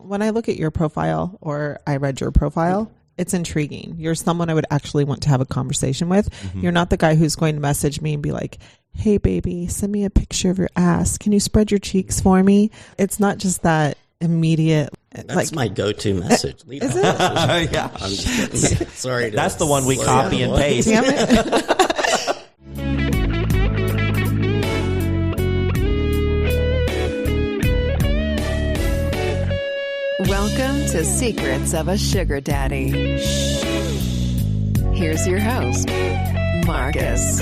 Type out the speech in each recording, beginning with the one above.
When I look at your profile, or I read your profile, it's intriguing. You're someone I would actually want to have a conversation with. Mm-hmm. You're not the guy who's going to message me and be like, hey, baby, send me a picture of your ass. Can you spread your cheeks for me? It's not just that immediate. That's my go-to message. Leave is it? Yeah. I'm just kidding. Sorry. That's the one we copy and paste. Damn it. Welcome to Secrets of a Sugar Daddy. Here's your host, Marcus.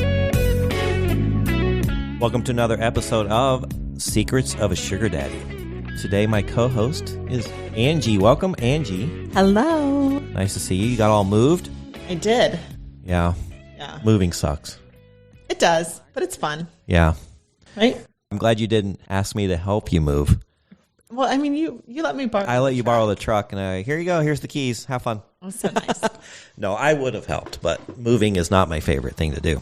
Welcome to another episode of Secrets of a Sugar Daddy. Today, my co-host is Angie. Welcome, Angie. Hello. Nice to see you. You got all moved? I did. Yeah. Moving sucks. It does, but it's fun. Yeah. Right? I'm glad you didn't ask me to help you move. Well, I mean, you let me borrow. I let you borrow the truck, and here you go. Here's the keys. Have fun. Oh, so nice. No, I would have helped, but moving is not my favorite thing to do.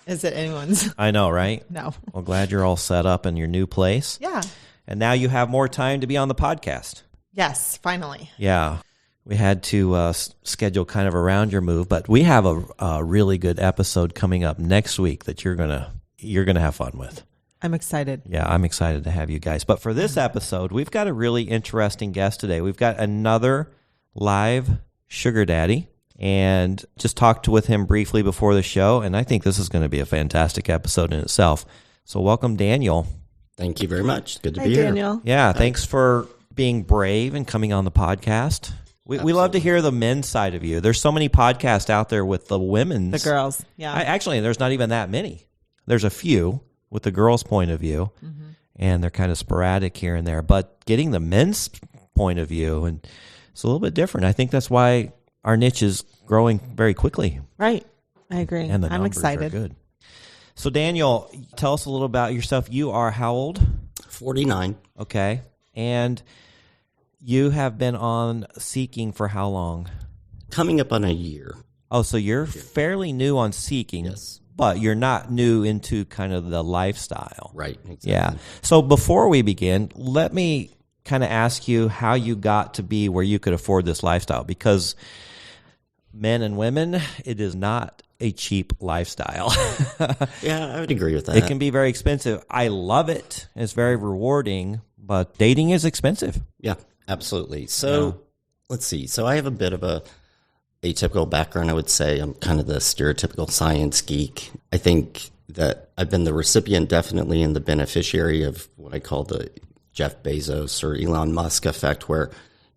Is it anyone's? I know, right? No. Well, glad you're all set up in your new place. Yeah. And now you have more time to be on the podcast. Yes, finally. Yeah. We had to schedule kind of around your move, but we have a really good episode coming up next week that you're gonna have fun with. I'm excited. Yeah, I'm excited to have you guys. But for this episode, we've got a really interesting guest today. We've got another live sugar daddy, and just talked with him briefly before the show, and I think this is going to be a fantastic episode in itself. So welcome, Daniel. Thank you very much. Good to Hi, be here. Daniel. Yeah, thanks for being brave and coming on the podcast. We love to hear the men's side of you. There's so many podcasts out there with the women's. The girls, yeah. Actually, there's not even that many. There's a few with the girls' point of view, and they're kind of sporadic here and there. But getting the men's point of view, and it's a little bit different. I think that's why our niche is growing very quickly. Right. I agree. And the I'm numbers excited. are good. So, Daniel, tell us a little about yourself. You are how old? 49. Okay. And you have been on Seeking for how long? Coming up on a year. Oh, so you're fairly new on Seeking. Yes. But you're not new into kind of the lifestyle. Right. Exactly. Yeah. So before we begin, let me kind of ask you how you got to be where you could afford this lifestyle. Because men and women, it is not a cheap lifestyle. Yeah, I would agree with that. It can be very expensive. I love it. It's very rewarding, but dating is expensive. Yeah, absolutely. So let's see. So I have a bit of a atypical background, I would say. I'm kind of the stereotypical science geek. I think that I've been the recipient definitely and the beneficiary of what I call the Jeff Bezos or Elon Musk effect, where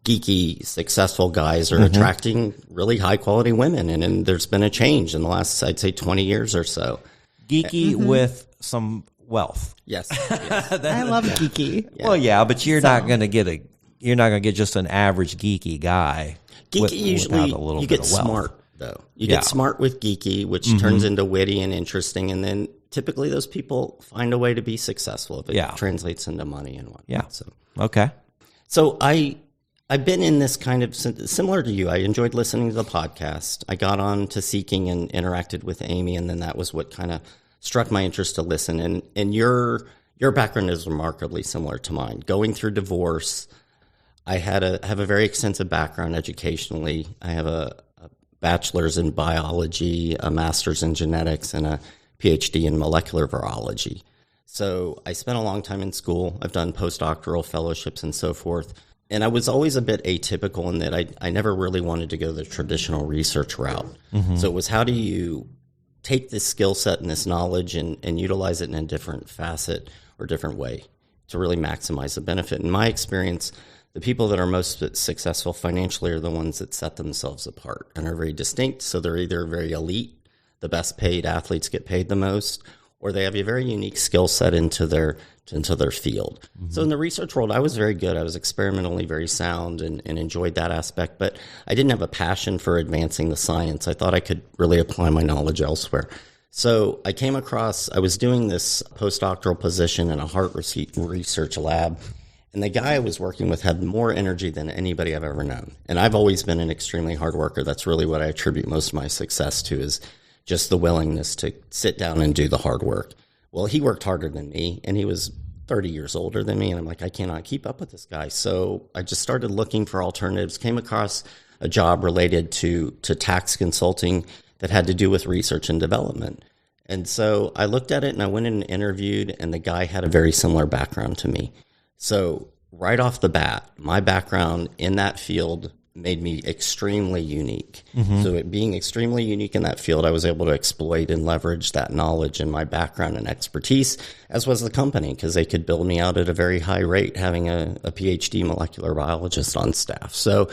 geeky, successful guys are attracting really high-quality women. And there's been a change in the last, I'd say, 20 years or so. Geeky with some wealth. Yes. I love geeky. Yeah. Well, yeah, but you're not going to get just an average geeky guy. Geeky usually, you get smart, though. You get smart with geeky, which turns into witty and interesting, and then typically those people find a way to be successful if it translates into money and whatnot. Yeah. So, okay. So I've been in this kind of, similar to you, I enjoyed listening to the podcast. I got on to Seeking and interacted with Amy, and then that was what kind of struck my interest to listen. And your background is remarkably similar to mine. Going through divorce, I have a very extensive background educationally. I have a bachelor's in biology, a master's in genetics, and a PhD in molecular virology. So I spent a long time in school. I've done postdoctoral fellowships and so forth. And I was always a bit atypical in that I never really wanted to go the traditional research route. So it was, how do you take this skill set and this knowledge and utilize it in a different facet or different way to really maximize the benefit? In my experience, the people that are most successful financially are the ones that set themselves apart and are very distinct. So they're either very elite, the best paid athletes get paid the most, or they have a very unique skill set into their field. So in the research world, I was very good. I was experimentally very sound and enjoyed that aspect, but I didn't have a passion for advancing the science. I thought I could really apply my knowledge elsewhere. So I came across, I was doing this postdoctoral position in a heart research lab, and the guy I was working with had more energy than anybody I've ever known. And I've always been an extremely hard worker. That's really what I attribute most of my success to, is just the willingness to sit down and do the hard work. Well, he worked harder than me, and he was 30 years older than me. And I'm like, I cannot keep up with this guy. So I just started looking for alternatives, came across a job related to tax consulting that had to do with research and development. And so I looked at it and I went in and interviewed, and the guy had a very similar background to me. So right off the bat, my background in that field made me extremely unique. So it being extremely unique in that field, I was able to exploit and leverage that knowledge and my background and expertise, as was the company, because they could build me out at a very high rate, having a PhD molecular biologist on staff. So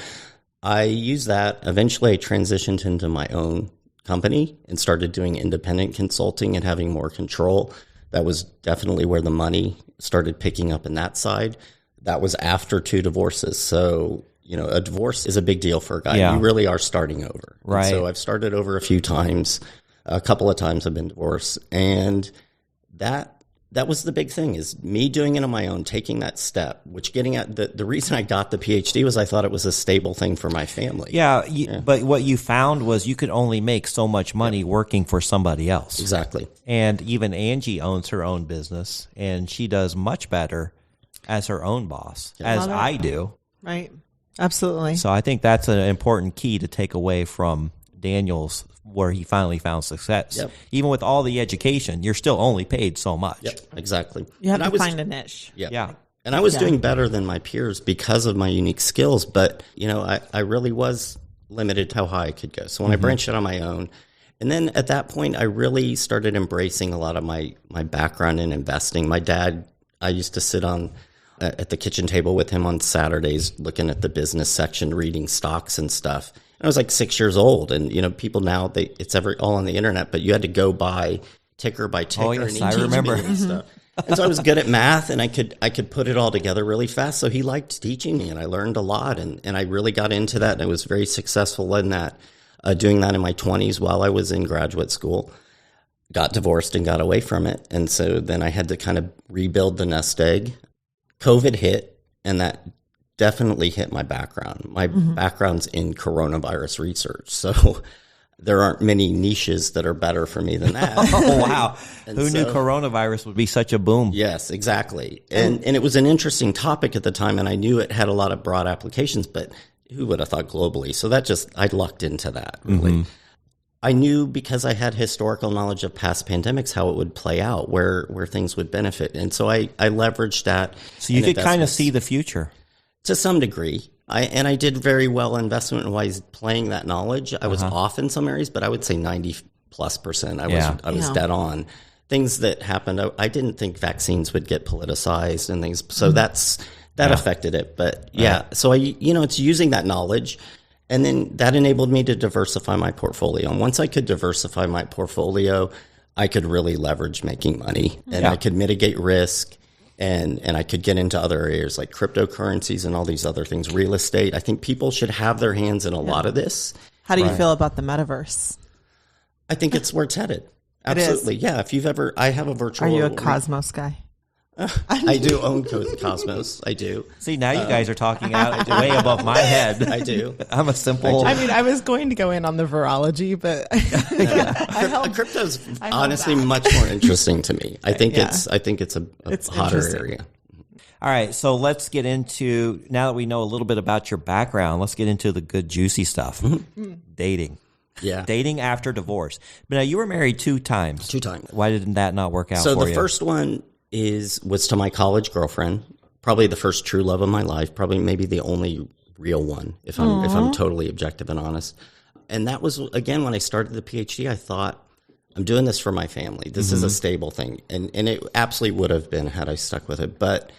I used that. Eventually, I transitioned into my own company and started doing independent consulting and having more control. That was definitely where the money started picking up in that side. That was after 2 divorces. So, a divorce is a big deal for a guy. Yeah. You really are starting over. Right. And so I've started over a few times. A couple of times I've been divorced. And that was the big thing, is me doing it on my own, taking that step, which getting at the reason I got the PhD was I thought it was a stable thing for my family. Yeah. But what you found was you could only make so much money working for somebody else. Exactly. And even Angie owns her own business, and she does much better as her own boss, as I do. Right. Absolutely. So I think that's an important key to take away from Daniel's, where he finally found success. Yep. Even with all the education, you're still only paid so much. Yep, exactly. You have to find a niche. Yeah. And I was doing better than my peers because of my unique skills, but, I really was limited to how high I could go. So when I branched out on my own, and then at that point, I really started embracing a lot of my background in investing. My dad, I used to sit at the kitchen table with him on Saturdays, looking at the business section, reading stocks and stuff. I was like 6 years old, and people now it's all on the internet, but you had to go by ticker by ticker. Oh yes, and I remember. and stuff. And so I was good at math, and I could put it all together really fast. So he liked teaching me, and I learned a lot, and I really got into that, and I was very successful in that, doing that in my 20s while I was in graduate school. Got divorced and got away from it, and so then I had to kind of rebuild the nest egg. COVID hit, and that definitely hit my background. My background's in coronavirus research. So there aren't many niches that are better for me than that. Oh, wow. Who knew coronavirus would be such a boom? Yes, exactly. And it was an interesting topic at the time, and I knew it had a lot of broad applications, but who would have thought globally? So I lucked into that, really. I knew, because I had historical knowledge of past pandemics, how it would play out, where things would benefit. And so I leveraged that. So you could kind of see the future. To some degree. I did very well investment-wise playing that knowledge. I was off in some areas, but I would say 90+%. I was dead on. Things that happened, I didn't think vaccines would get politicized and things. So that affected it. But so it's using that knowledge. And then that enabled me to diversify my portfolio. And once I could diversify my portfolio, I could really leverage making money, and I could mitigate risk, and I could get into other areas like cryptocurrencies and all these other things, real estate. I think people should have their hands in a lot of this. How do you feel about the metaverse? I think it's where it's headed. Absolutely. Yeah. If you've ever, I have a virtual. Are you a Cosmos guy? I do own Cosmos. I do. See, now you guys are talking out way above my head. I do. I'm a simple. I mean, I was going to go in on the virology, but Crypto's honestly much more interesting to me. I think it's a hotter area. All right, so let's get into, now that we know a little bit about your background, let's get into the good juicy stuff. Dating. Yeah. Dating after divorce. But now you were married 2 times. 2 times. Why did that not work out so for the you? first one was to my college girlfriend, probably the first true love of my life, probably maybe the only real one, if I'm totally objective and honest. And that was, again, when I started the PhD, I thought, I'm doing this for my family. This is a stable thing. And it absolutely would have been had I stuck with it. But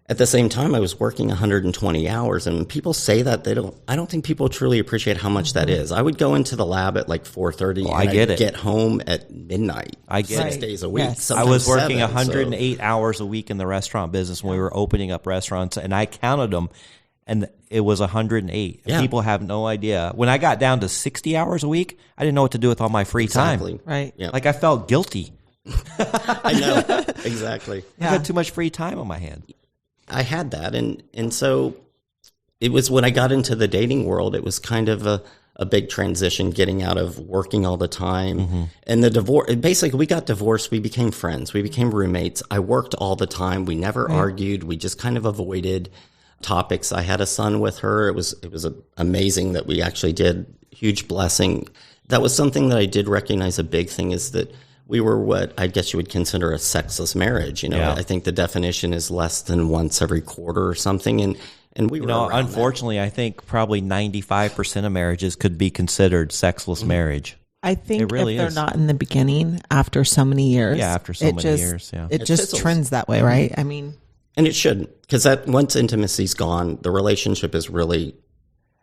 at the same time, I was working 120 hours, and when people say that, I don't think people truly appreciate how much that is. I would go into the lab at like 4:30 and I'd get home at midnight. I get 6 days a week. Yes. I was working 7, 108 hours a week in the restaurant business when we were opening up restaurants, and I counted them, and it was 108. Yeah. People have no idea. When I got down to 60 hours a week, I didn't know what to do with all my free Exactly. time. right. Yeah. Like I felt guilty. I know. Exactly. I had too much free time on my hands. I had that. And so it was when I got into the dating world, it was kind of a a big transition, getting out of working all the time. And the divorce, basically we got divorced. We became friends. We became roommates. I worked all the time. We never argued. We just kind of avoided topics. I had a son with her. It was amazing that we actually did. Huge blessing. That was something that I did recognize. A big thing is that we were what I guess you would consider a sexless marriage. I think the definition is less than once every quarter or something. And we were unfortunately, I think probably 95% of marriages could be considered sexless marriage. I think it really if they're not in the beginning, after so many years, it just trends that way, right? I mean, and it shouldn't, because that once intimacy's gone, the relationship is really,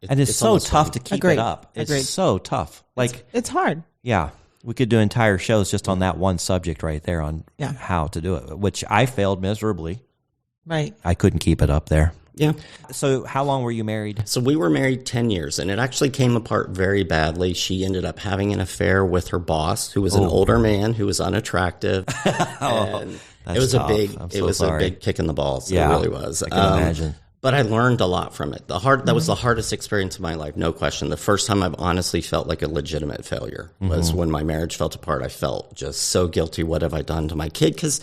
and it's so tough to keep it up. It's so tough. Like it's hard. Yeah. We could do entire shows just on that one subject right there on how to do it, which I failed miserably. Right. I couldn't keep it up there. Yeah. So how long were you married? So we were married 10 years, and it actually came apart very badly. She ended up having an affair with her boss, who was an older man who was unattractive. And it was tough. a big kick in the balls. Yeah, it really was. I can imagine. But I learned a lot from it. That was the hardest experience of my life, no question. The first time I've honestly felt like a legitimate failure was when my marriage fell apart. I felt just so guilty. What have I done to my kid? Because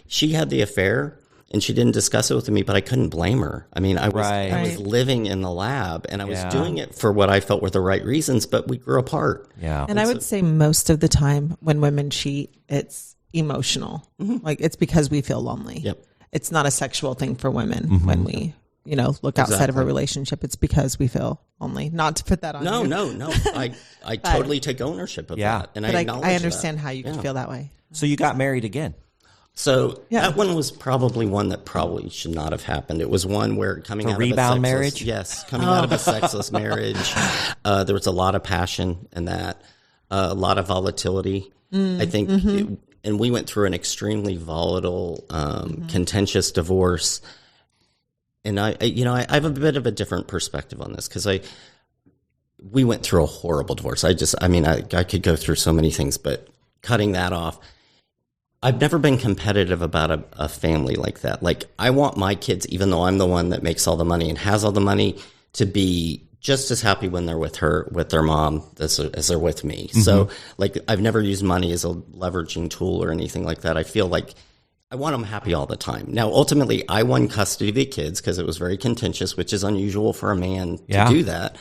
she had the affair, and she didn't discuss it with me, but I couldn't blame her. I mean, I was living in the lab, and I was doing it for what I felt were the right reasons, but we grew apart. Yeah. And I would say most of the time when women cheat, it's emotional. Like it's because we feel lonely. Yep. It's not a sexual thing for women when we, look outside of a relationship. It's because we feel lonely. Not to put that on you. No. I totally take ownership of that. And but I acknowledge I understand that. how you can feel that way. So you got married again. So that one was probably one that probably should not have happened. It was one where coming out of a rebound marriage? Yes, coming out of a sexless marriage, there was a lot of passion in that, a lot of volatility. I think, and we went through an extremely volatile, contentious divorce. And I have a bit of a different perspective on this because we went through a horrible divorce. I could go through so many things, but cutting that off. I've never been competitive about a family like that. Like, I want my kids, even though I'm the one that makes all the money and has all the money, to be just as happy when they're with their mom as they're with me. So, like, I've never used money as a leveraging tool or anything like that. I feel like I want them happy all the time. Now, ultimately, I won custody of the kids because it was very contentious, which is unusual for a man to do that.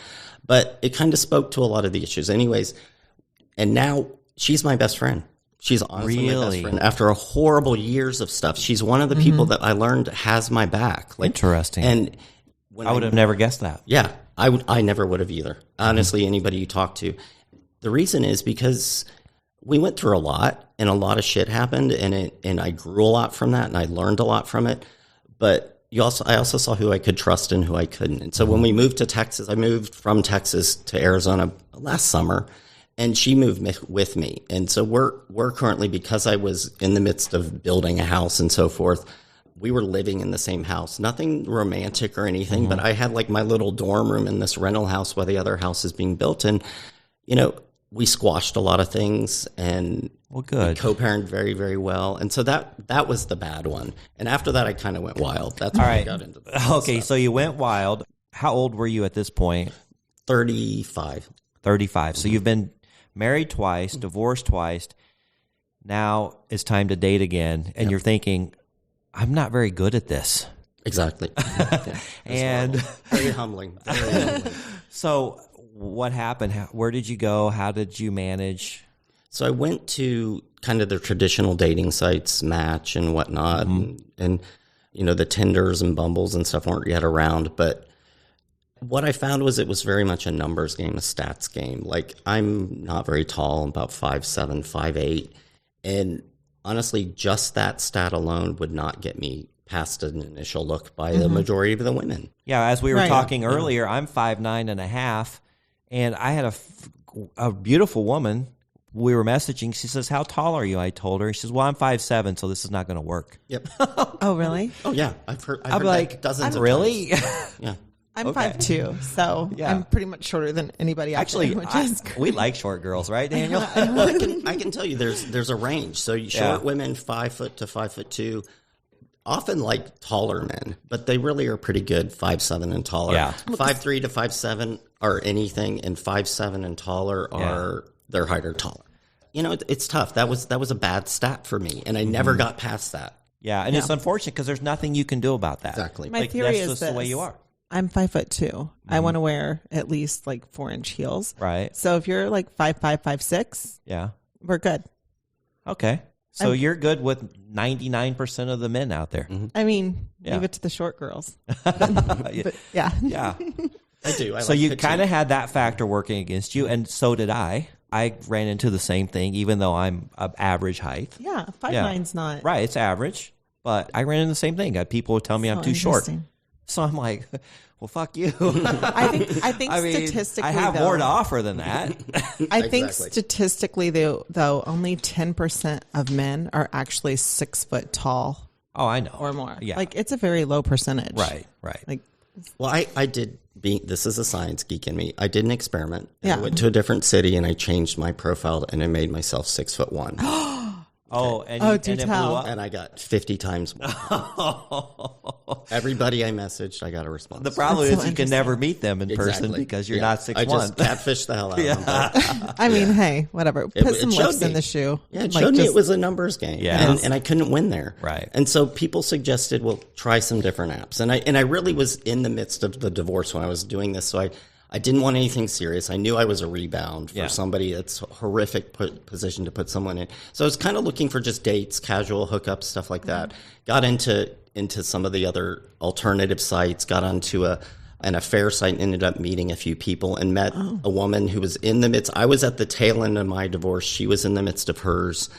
But it kind of spoke to a lot of the issues. Anyways, and now she's my best friend. She's honestly my best friend. After a horrible years of stuff, she's one of the people that I learned has my back. Like, interesting. And I would have never guessed that. Yeah, I never would have either. Honestly, anybody you talk to. The reason is because we went through a lot, and a lot of shit happened, and I grew a lot from that, and I learned a lot from it. But I also saw who I could trust and who I couldn't. And so when we moved to Texas, I moved from Texas to Arizona last summer. And she moved with me. And so we're currently, because I was in the midst of building a house and so forth, we were living in the same house. Nothing romantic or anything, but I had like my little dorm room in this rental house while the other house is being built. And, we squashed a lot of things and we co-parented very, very well. And so that was the bad one. And after that, I kind of went wild. That's when I got into that. Okay, so you went wild. How old were you at this point? 35. 35. So you've been married twice, divorced twice. Now it's time to date again. And you're thinking, I'm not very good at this. Exactly. And very humbling. Very humbling. So what happened? Where did you go? How did you manage? So I went to kind of the traditional dating sites, Match and whatnot. And the Tinders and Bumbles and stuff weren't yet around. But what I found was it was very much a numbers game, a stats game. Like, I'm not very tall. I'm about 5'7", 5'8". And honestly, just that stat alone would not get me past an initial look by the majority of the women. Yeah, as we were talking earlier, I'm 5'9.5", and I had a beautiful woman. We were messaging. She says, "How tall are you?" I told her. She says, "Well, I'm 5'7", so this is not going to work." Yep. Oh, really? Oh, yeah. I've heard like, that dozens of really? times. Yeah. I'm 5'2", so I'm pretty much shorter than anybody else. Actually, we like short girls, right, Daniel? Well, I can tell you there's a range. So short women, 5 foot to 5'2", often like taller men, but they really are pretty good, 5'7" and taller. Yeah. 5'3" to 5'7", are anything, and 5'7" and taller are their height or taller. You know, it's tough. That was a bad stat for me, and I never got past that. Yeah, and it's unfortunate because there's nothing you can do about that. Exactly. My theory that's is just the way you are. I'm 5'2". I want to wear at least like 4-inch heels. Right. So if you're like 5'5", 5'6", Yeah. we're good. Okay. So you're good with 99% of the men out there. I mean, Yeah. leave it to the short girls. But yeah. Yeah. I do. So you kind of had that factor working against you, and so did I. I ran into the same thing, even though I'm of average height. Yeah, 5'9"'s not Right, it's average. But I ran into the same thing. I had people who tell me I'm too short. interesting. So I'm like, well, fuck you. I think I mean, statistically, I have more to offer than that. I think Exactly. statistically, though, only 10% of men are actually 6 foot tall Oh, I know. or more. Yeah. Like it's a very low percentage. Right. Like Well, I did. This is a science geek in me. I did an experiment. Yeah. I went to a different city and I changed my profile and I made myself 6'1". Oh, and, Oh, you, do and it tell. blew up. And I got 50 times more. Everybody I messaged, I got a response. The problem That's is so you can interesting. never meet them in person Exactly. because you're Yeah. not 6'1". I just catfished the hell out of them. but- I mean, hey, whatever. Put some showed lifts in me. the shoe. Yeah, it Like, showed me just- it was a numbers game. Yeah. And I couldn't win there. Right. And so people suggested, well, try some different apps. And I really was in the midst of the divorce when I was doing this. So I didn't want anything serious. I knew I was a rebound for somebody that's a horrific position to put someone in. So I was kind of looking for just dates, casual hookups, stuff like that. Got into some of the other alternative sites, got onto an affair site and ended up meeting a few people and met a woman who was in the midst. I was at the tail end of my divorce. She was in the midst of hers.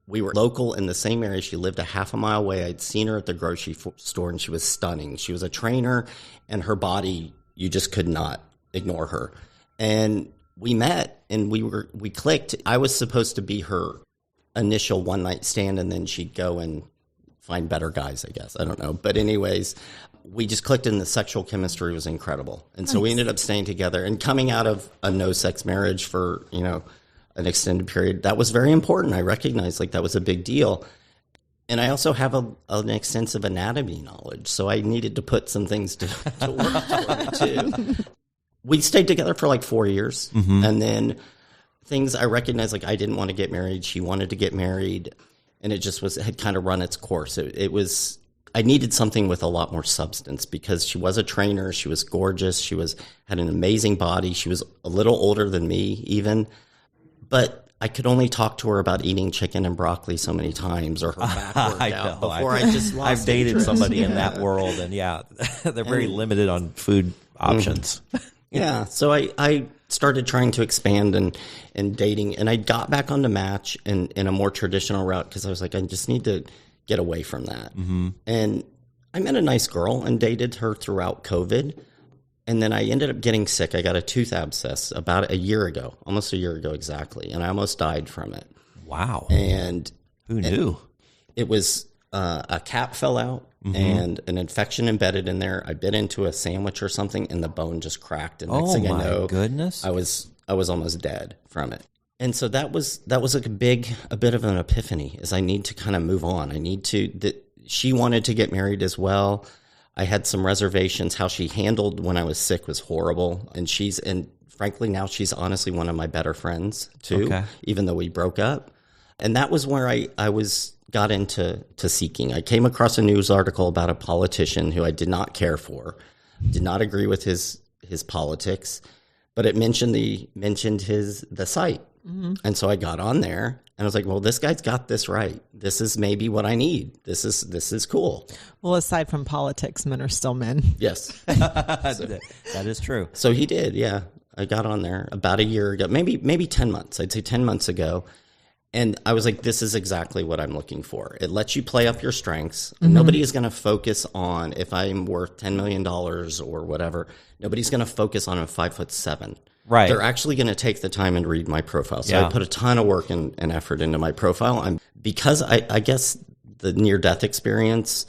We were local in the same area. She lived a half a mile away. I'd seen her at the grocery store and she was stunning. She was a trainer and her body, you just could not ignore her. And we met and we clicked. I was supposed to be her initial one night stand and then she'd go and find better guys, I guess. I don't know. But anyways, we just clicked and the sexual chemistry was incredible. And so we ended up staying together and coming out of a no sex marriage for, an extended period. That was very important. I recognized like that was a big deal. And I also have an extensive anatomy knowledge. So I needed to put some things to work toward it too. We stayed together for like 4 years. And then things I recognized, like I didn't want to get married. She wanted to get married. And it just had kind of run its course. I needed something with a lot more substance because she was a trainer. She was gorgeous. She had an amazing body. She was a little older than me even. But I could only talk to her about eating chicken and broccoli so many times or her back worked out before I just lost I've dated interest. somebody in that world, and they're very limited on food options. Yeah, so I started trying to expand and dating, and I got back onto Match in a more traditional route because I was like, I just need to get away from that. And I met a nice girl and dated her throughout COVID, and then I ended up getting sick. I got a tooth abscess about almost a year ago exactly, and I almost died from it. Wow. And Who knew? it was a cap fell out and an infection embedded in there. I bit into a sandwich or something and the bone just cracked. And next thing I know, goodness. I was almost dead from it. And so that was like a bit of an epiphany is I need to kind of move on. She wanted to get married as well. I had some reservations. How she handled when I was sick was horrible. And frankly, now she's honestly one of my better friends too, even though we broke up. And that was where I got into seeking. I came across a news article about a politician who I did not care for, did not agree with his politics, but it mentioned the site. And so I got on there and I was like, well, this guy's got this right. This is maybe what I need. This is cool. Well, aside from politics, men are still men. Yes. That is true. So he did. Yeah. I got on there about a year ago, maybe 10 months. I'd say 10 months ago. And I was like, this is exactly what I'm looking for. It lets you play up your strengths. Nobody is going to focus on if I'm worth $10 million or whatever. Nobody's going to focus on a 5'7". Right. They're actually going to take the time and read my profile. So I put a ton of work and effort into my profile. Because I guess the near-death experience,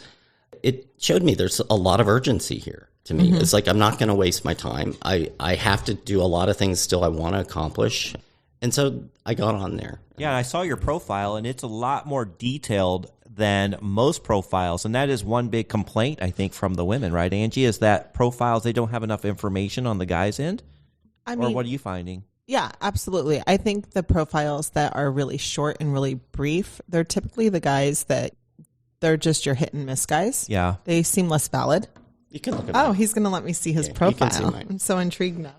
it showed me there's a lot of urgency here to me. It's like I'm not going to waste my time. I have to do a lot of things still I want to accomplish. And so I got on there. Yeah, and I saw your profile, and it's a lot more detailed than most profiles. And that is one big complaint, I think, from the women, right, Angie, is that profiles, they don't have enough information on the guy's end? I or mean, what are you finding? yeah, absolutely. I think the profiles that are really short and really brief, they're typically the guys that they're just your hit and miss guys. Yeah. They seem less valid. You can look at Oh, mine. he's going to let me see his Yeah, you can see profile. mine. I'm so intrigued now.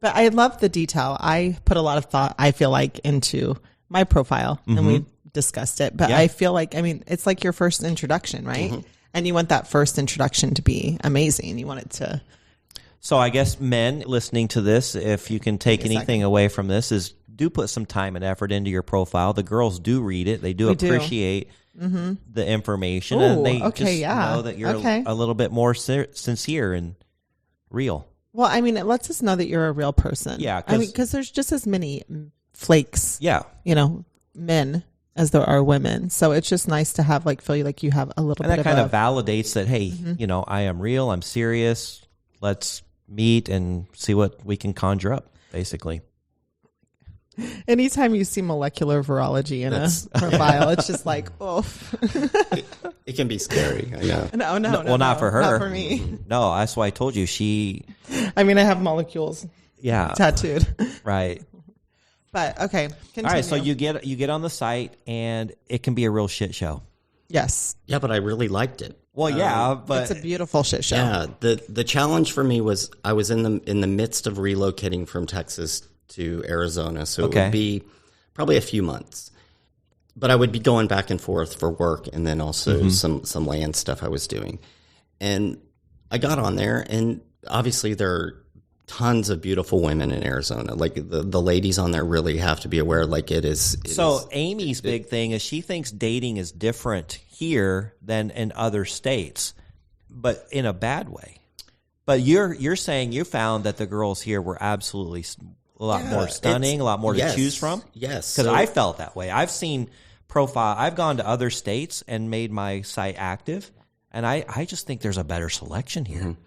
But I love the detail. I put a lot of thought, I feel like, into my profile, and we discussed it. But Yeah. I feel like, I mean, it's like your first introduction, right? And you want that first introduction to be amazing. You want it to... So I guess men listening to this, if you can take Wait a anything away from this, is do put some time and effort into your profile. The girls do read it. They do We do. appreciate the information. Ooh, and they okay, just yeah. know that you're Okay. a little bit more sincere and real. Well, I mean, it lets us know that you're a real person. Yeah, I mean, because there's just as many flakes, Yeah. men as there are women. So it's just nice to have, feel like you have a little And bit that kind of of validates that, hey, I am real. I'm serious. Let's meet and see what we can conjure up, basically. Anytime you see molecular virology in a profile, it's just like, oof. It can be scary. I know. No, Well, not for her. Not for me. No, that's why I told you I mean, I have molecules yeah, tattooed. right. But, okay, continue. All right, so you get on the site, and it can be a real shit show. Yes. Yeah, but I really liked it. Well, yeah, but It's a beautiful shit show. Yeah, the challenge for me was I was in the midst of relocating from Texas to Arizona, so it would be probably a few months. But I would be going back and forth for work, and then also some land stuff I was doing. And I got on there, and obviously there are tons of beautiful women in Arizona. Like the ladies on there really have to be aware. Like it is. so Amy's big thing is she thinks dating is different here than in other states, but in a bad way. But you're saying you found that the girls here were absolutely a lot more stunning, a lot more to choose from? Yes. Because I felt that way. I've seen profile. I've gone to other states and made my site active, and I just think there's a better selection here.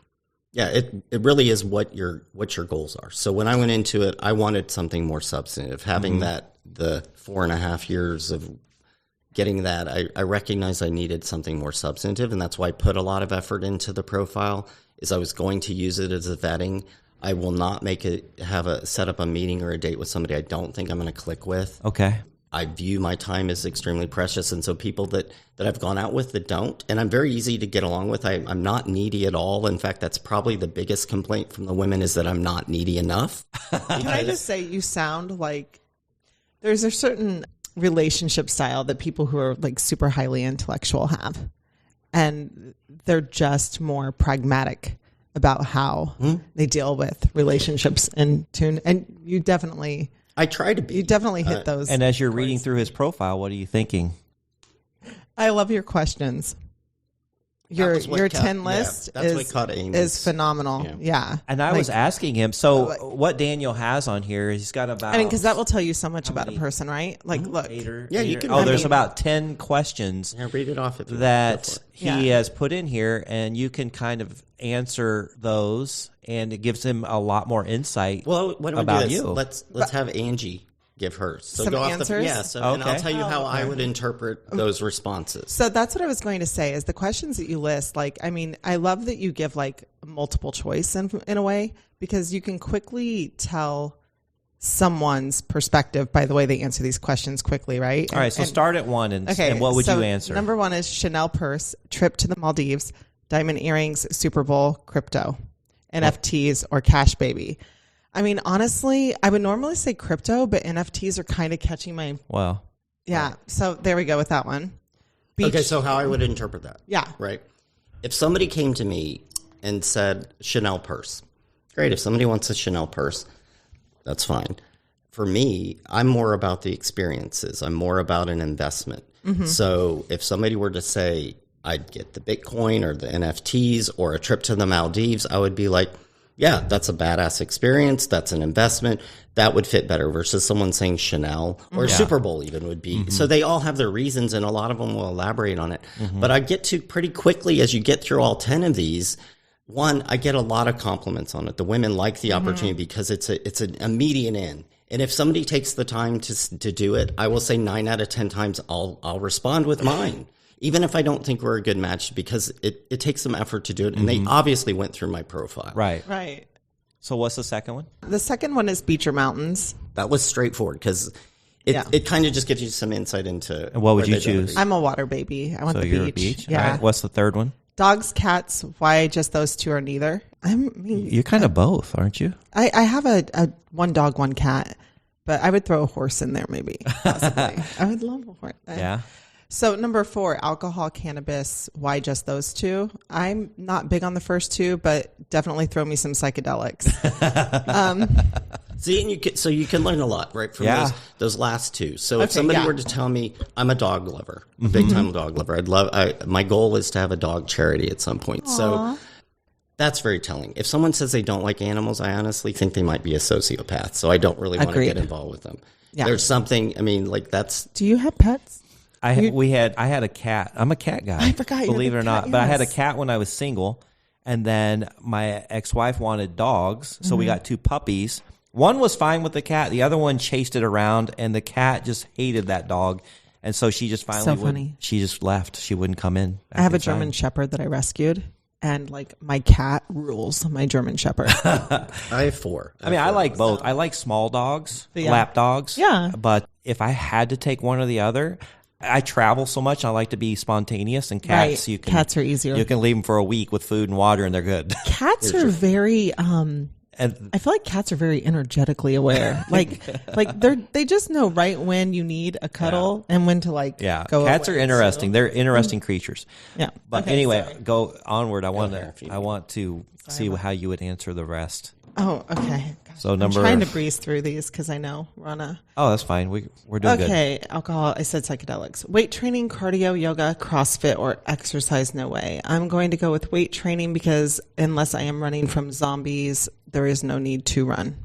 Yeah, it really is what your goals are. So when I went into it, I wanted something more substantive. Having that, the 4.5 years of getting that, I recognized I needed something more substantive, and that's why I put a lot of effort into the profile. Is I was going to use it as a vetting. I will not set up a meeting or a date with somebody I don't think I'm going to click with. Okay. I view my time as extremely precious. And so people that I've gone out with that don't, and I'm very easy to get along with. I'm not needy at all. In fact, that's probably the biggest complaint from the women is that I'm not needy enough. Can I just say you sound like there's a certain relationship style that people who are like super highly intellectual have. And they're just more pragmatic about how they deal with relationships and tune. And you definitely... I try to be. You definitely hit those. And as you're reading through his profile, what are you thinking? I love your questions. Your 10 list that's what caught Amy's. is phenomenal. Yeah. And I was asking him, so what Daniel has on here, he's got about... I mean, because that will tell you so much about a person, right? Like, look. You can. There's about 10 questions read it off if you that want. he has put in here, and you can kind of answer those, and it gives him a lot more insight Well, what do we about do this? you. Let's have Angie give hers. So Some go off answers? and I'll tell you how I would interpret those responses. So that's what I was going to say is the questions that you list, like, I mean, I love that you give like multiple choice in a way, because you can quickly tell someone's perspective by the way they answer these questions quickly, right? All right, so start at one, and what would you answer? Number one is Chanel purse, trip to the Maldives, diamond earrings, Super Bowl, crypto, NFTs, or cash baby. I mean, honestly, I would normally say crypto, but NFTs are kind of catching my... Well, yeah, so there we go with that one. Beach. Okay, so how I would interpret that. Yeah. Right? If somebody came to me and said Chanel purse, great. If somebody wants a Chanel purse, that's fine. For me, I'm more about the experiences. I'm more about an investment. So if somebody were to say I'd get the Bitcoin or the NFTs or a trip to the Maldives, I would be like, yeah, that's a badass experience. That's an investment. That would fit better versus someone saying Chanel or Super Bowl even would be. So they all have their reasons, and a lot of them will elaborate on it. But I get to pretty quickly, as you get through all 10 of these, one, I get a lot of compliments on it. The women like the opportunity because it's an immediate in. And if somebody takes the time to do it, I will say 9 out of 10 times I'll respond with mine. Even if I don't think we're a good match, because it takes some effort to do it. And they obviously went through my profile. right. Right. So what's the second one? The second one is beach or mountains. That was straightforward because it kind of just gives you some insight into. And what would where you they don't choose? agree. I'm a water baby. I want So the you're beach. a beach? Yeah. All right. What's the third one? Dogs, cats. Why just those two or neither? You're kind of both, aren't you? I have a one dog, one cat, but I would throw a horse in there maybe. Possibly. I would love a horse. Yeah. So number 4, alcohol, cannabis. Why just those two? I'm not big on the first two, but definitely throw me some psychedelics. See, and you can learn a lot, right, from those last two. So if Okay, somebody yeah. were to tell me I'm a dog lover, a big time dog lover, my goal is to have a dog charity at some point. So that's very telling. If someone says they don't like animals, I honestly think they might be a sociopath. So I don't really want to Agreed. get involved with them. Yeah. There's something. I mean, like that's. Do you have pets? I had a cat. I'm a cat guy. I forgot you're Believe it the or not. cat, But I had a yes. cat when I was single, and then my ex-wife wanted dogs, so we got 2 puppies. One was fine with the cat. The other one chased it around, and the cat just hated that dog. And so she just finally funny. She just left. She wouldn't come in. I have a inside. German Shepherd that I rescued, and like my cat rules. My German Shepherd. I have 4. I mean, I like both. I like small dogs, Yeah. lap dogs. Yeah. But if I had to take one or the other, I travel so much. I like to be spontaneous, and cats, Right. you can Cats are easier. You can leave them for a week with food and water, and they're good. Cats are very. And I feel like cats are very energetically aware. like they just know right when you need a cuddle and when to yeah, go. cats away. are interesting. They're interesting creatures. Yeah. But Okay, anyway, sorry. go onward. I want after you. to see how you would answer the rest. Oh, okay. Gosh, So I'm number- trying to breeze through these because I know we're on a. Oh, that's fine. We're doing good. Okay, alcohol. I said psychedelics. Weight training, cardio, yoga, CrossFit, or exercise. No way. I'm going to go with weight training because unless I am running from zombies, there is no need to run.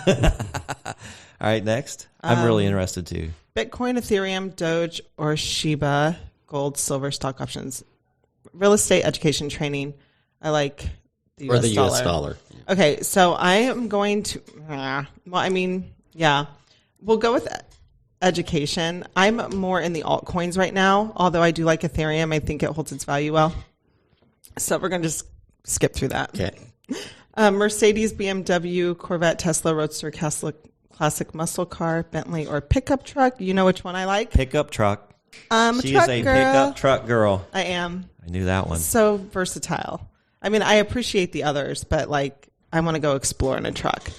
All right, next. I'm really interested too. Bitcoin, Ethereum, Doge, or Shiba, gold, silver, stock options. Real estate, education, training. I like the US or the dollar. U.S. dollar. Okay, so I am going to. Well, I mean, yeah, we'll go with education. I'm more in the altcoins right now, although I do like Ethereum. I think it holds its value well. So we're going to just skip through that. Okay. Mercedes, BMW, Corvette, Tesla, Roadster, classic muscle car, Bentley, or pickup truck. You know which one I like? Pickup truck. She truck is a girl. pickup truck girl. I am. I knew that one. So versatile. I mean, I appreciate the others, but like, I want to go explore in a truck.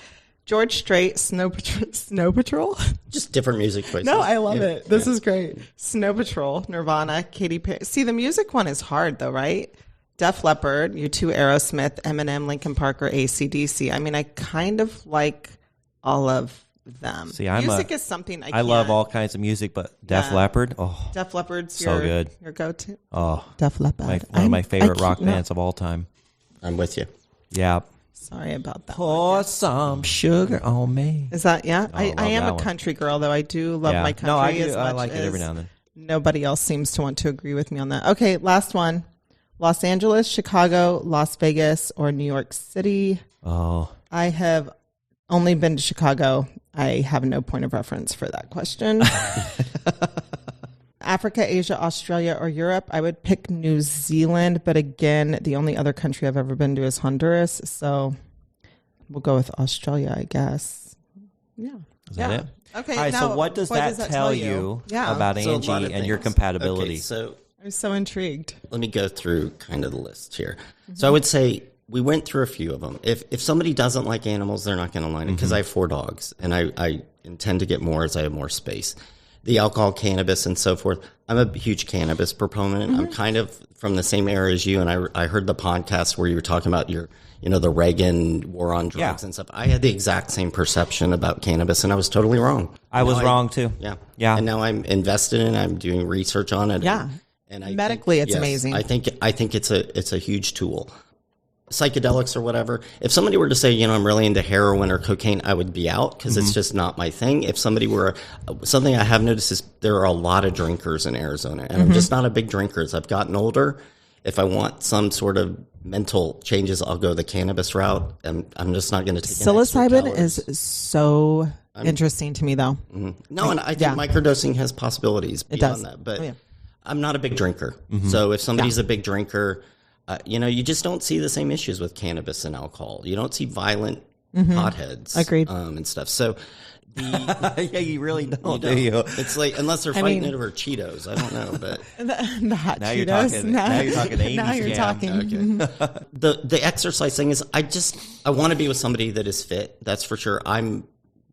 George Strait, Snow Patrol. Just different music choices. No, I love Yeah. it. This is great. Snow Patrol, Nirvana, Katy Perry. See, the music one is hard though, right? Def Leppard, U2, Aerosmith, Eminem, Linkin Park, or AC/DC. I mean, I kind of like all of them. See, music is something I love can't- all kinds of music, but Def Yeah. Leppard, oh, Def Leppard's So your, good. your go-to. oh, Def Leppard. one of my favorite I rock can't- no. bands of all time. I'm with you. Yeah. Sorry about that. Pour some sugar on me. Is that, yeah? I love am that a one. country girl, though. I do love Yeah. my country No, I do. as much I like it as every now and then. nobody else seems to want to agree with me on that. Okay, last one. Los Angeles, Chicago, Las Vegas, or New York City. Oh, I have only been to Chicago. I have no point of reference for that question. Africa, Asia, Australia, or Europe. I would pick New Zealand, but again, the only other country I've ever been to is Honduras. So we'll go with Australia, I guess. Yeah. is that it? Okay. All right, now, so what does that tell you Yeah. about So a Angie lot of and your things. compatibility? Okay, so I'm so intrigued. let me go through kind of the list here. So I would say we went through a few of them. If somebody doesn't like animals, they're not going to line it because I have 4 dogs and I intend to get more as I have more space. The alcohol, cannabis, and so forth. I'm a huge cannabis proponent. I'm kind of from the same era as you, and I heard the podcast where you were talking about the Reagan war on drugs Yeah. and stuff. I had the exact same perception about cannabis, and I was totally wrong. I was wrong too. Yeah. Yeah. And now I'm invested in it. I'm doing research on it. Yeah. And I Medically, think, it's amazing. I think it's a huge tool. Psychedelics or whatever. If somebody were to say, I'm really into heroin or cocaine, I would be out because it's just not my thing. If somebody were, something I have noticed is there are a lot of drinkers in Arizona, and I'm just not a big drinker. As I've gotten older, if I want some sort of mental changes, I'll go the cannabis route, and I'm just not going to take an extra Psilocybin calories. is so interesting to me, though. No, and I think Yeah. microdosing has possibilities beyond does. that. But Oh, yeah. I'm not a big drinker. So if somebody's a big drinker, you just don't see the same issues with cannabis and alcohol. You don't see violent hotheads. Agreed. And stuff. So Yeah, you really don't, you do you? It's like, unless they're fighting it over Cheetos. I don't know, but The hot Now Cheetos. you're talking Amy's Now you're jam. talking. okay. The exercise thing is, I want to be with somebody that is fit. That's for sure.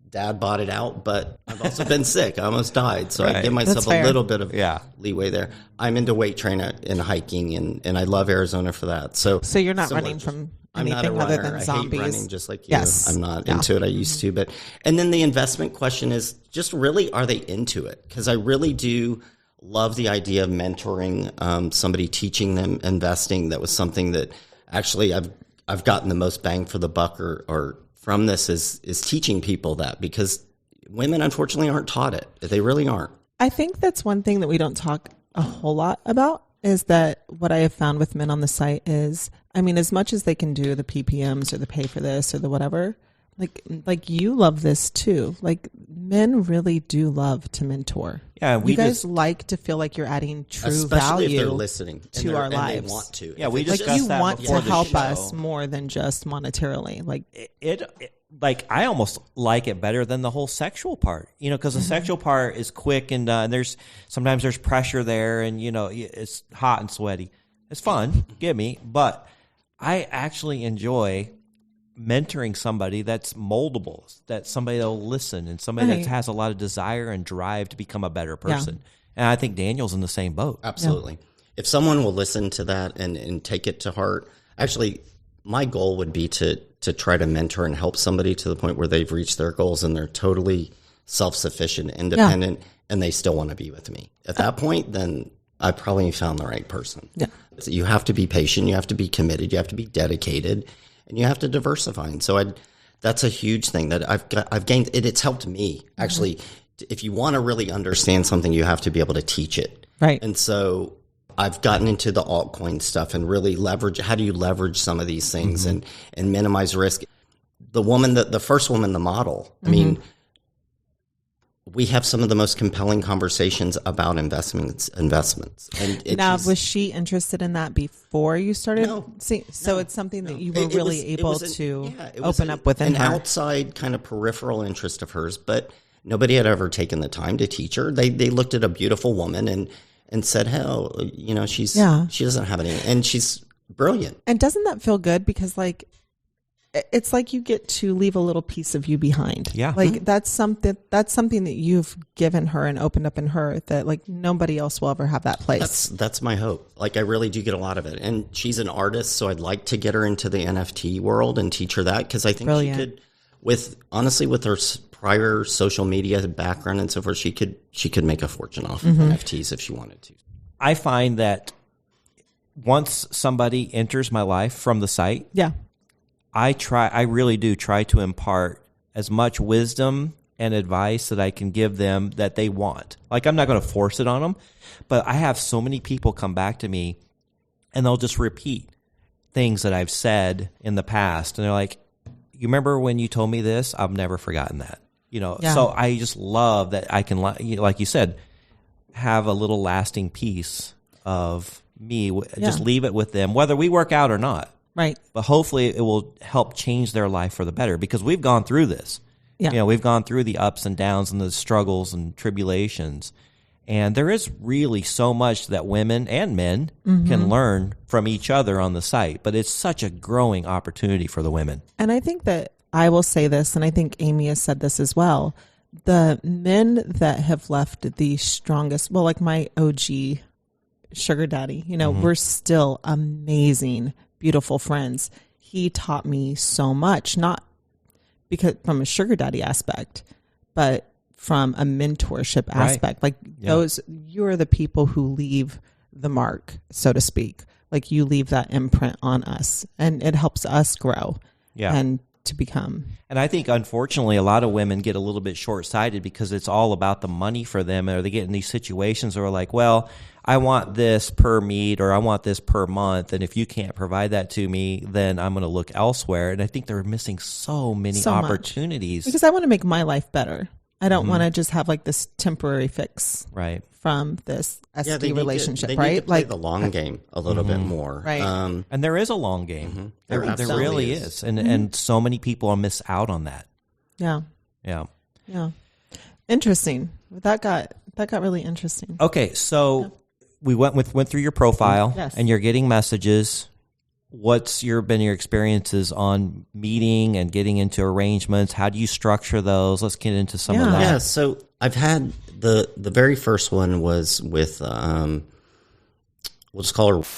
Dad bought it out, but I've also been sick. I almost died. So I give myself That's a fair. little bit of Yeah. leeway there. I'm into weight training and hiking, and I love Arizona for that. So So you're not similar, running just- from I'm not a anything other runner. than I zombies. hate running just like you. Yes. I'm not Yeah. into it. I used to, and then the investment question is just really, are they into it? Because I really do love the idea of mentoring somebody, teaching them investing. That was something that actually I've gotten the most bang for the buck or from this is teaching people that, because women unfortunately aren't taught it. They really aren't. I think that's one thing that we don't talk a whole lot about, is that what I have found with men on the site is, I mean, as much as they can do the PPMs or the pay for this or the whatever, like you love this too. Like, men really do love to mentor. Yeah, we you guys just like to feel like you're adding true Especially if value they're listening to our and lives. they want to. Yeah, we If it's Like, discussed you that want to before the help show. us more than just monetarily. Like, it like I almost like it better than the whole sexual part, because the sexual part is quick and there's sometimes there's pressure there, and it's hot and sweaty. It's fun, get me, but I actually enjoy mentoring somebody that's moldable, that's somebody that'll listen, and somebody Right. that has a lot of desire and drive to become a better person. And I think Daniel's in the same boat. Absolutely. If someone will listen to that and take it to heart, actually, my goal would be to try to mentor and help somebody to the point where they've reached their goals and they're totally self-sufficient, independent, and they still want to be with me. At that point, then I probably found the right person. Yeah. So you have to be patient, you have to be committed, you have to be dedicated, and you have to diversify. And so that's a huge thing that I've gained. It's helped me. Actually, if you want to really understand something, you have to be able to teach it. Right. And so I've gotten into the altcoin stuff and really how do you leverage some of these things and minimize risk. The first woman, the model, I mean, we have some of the most compelling conversations about investments. And now, was she interested in that before you started? No. See, so it's something that you were It really was- it able was an- to yeah, it was open up within an her. outside kind of peripheral interest of hers, but nobody had ever taken the time to teach her. They looked at a beautiful woman and said, hell, she doesn't have any, and she's brilliant. And doesn't that feel good? Because it's like you get to leave a little piece of you behind. Yeah. Like that's something that you've given her and opened up in her that like nobody else will ever have that place. That's my hope. Like I really do get a lot of it. And she's an artist, so I'd like to get her into the NFT world and teach her that, because I think Brilliant. she could, with her prior social media background and so forth, she could make a fortune off of NFTs if she wanted to. I find that once somebody enters my life from the site, Yeah. I really do try to impart as much wisdom and advice that I can give them that they want. Like, I'm not going to force it on them, but I have so many people come back to me and they'll just repeat things that I've said in the past. And they're like, you remember when you told me this? I've never forgotten that. Yeah. So I just love that I can, like you said, have a little lasting piece of me. Just leave it with them, whether we work out or not. Right. But hopefully it will help change their life for the better, because we've gone through this. Yeah. We've gone through the ups and downs and the struggles and tribulations. And there is really so much that women and men can learn from each other on the site. But it's such a growing opportunity for the women. And I think that I will say this, and I think Amy has said this as well. The men that have left the strongest, well, like my OG sugar daddy, we're still amazing, beautiful friends. He taught me so much, not because from a sugar daddy aspect, but from a mentorship aspect. Like you're the people who leave the mark, so to speak. Like you leave that imprint on us, and it helps us grow and to become. And I think, unfortunately, a lot of women get a little bit short-sighted because it's all about the money for them, or they get in these situations where like, well, I want this per meet, or I want this per month, and if you can't provide that to me, then I'm going to look elsewhere. And I think they're missing so many opportunities. Because I want to make my life better. I don't want to just have like this temporary fix Right. from this SD they relationship, need right? to play the long game a little bit more. Right. And there is a long game. There absolutely really is. And so many people miss out on that. Yeah. Yeah. Yeah. Interesting. That got really interesting. Okay, so we went through your profile, Yes. and you're getting messages. What's been your experiences on meeting and getting into arrangements? How do you structure those? Let's get into some of that. Yeah, so I've had the very first one was with we'll just call her.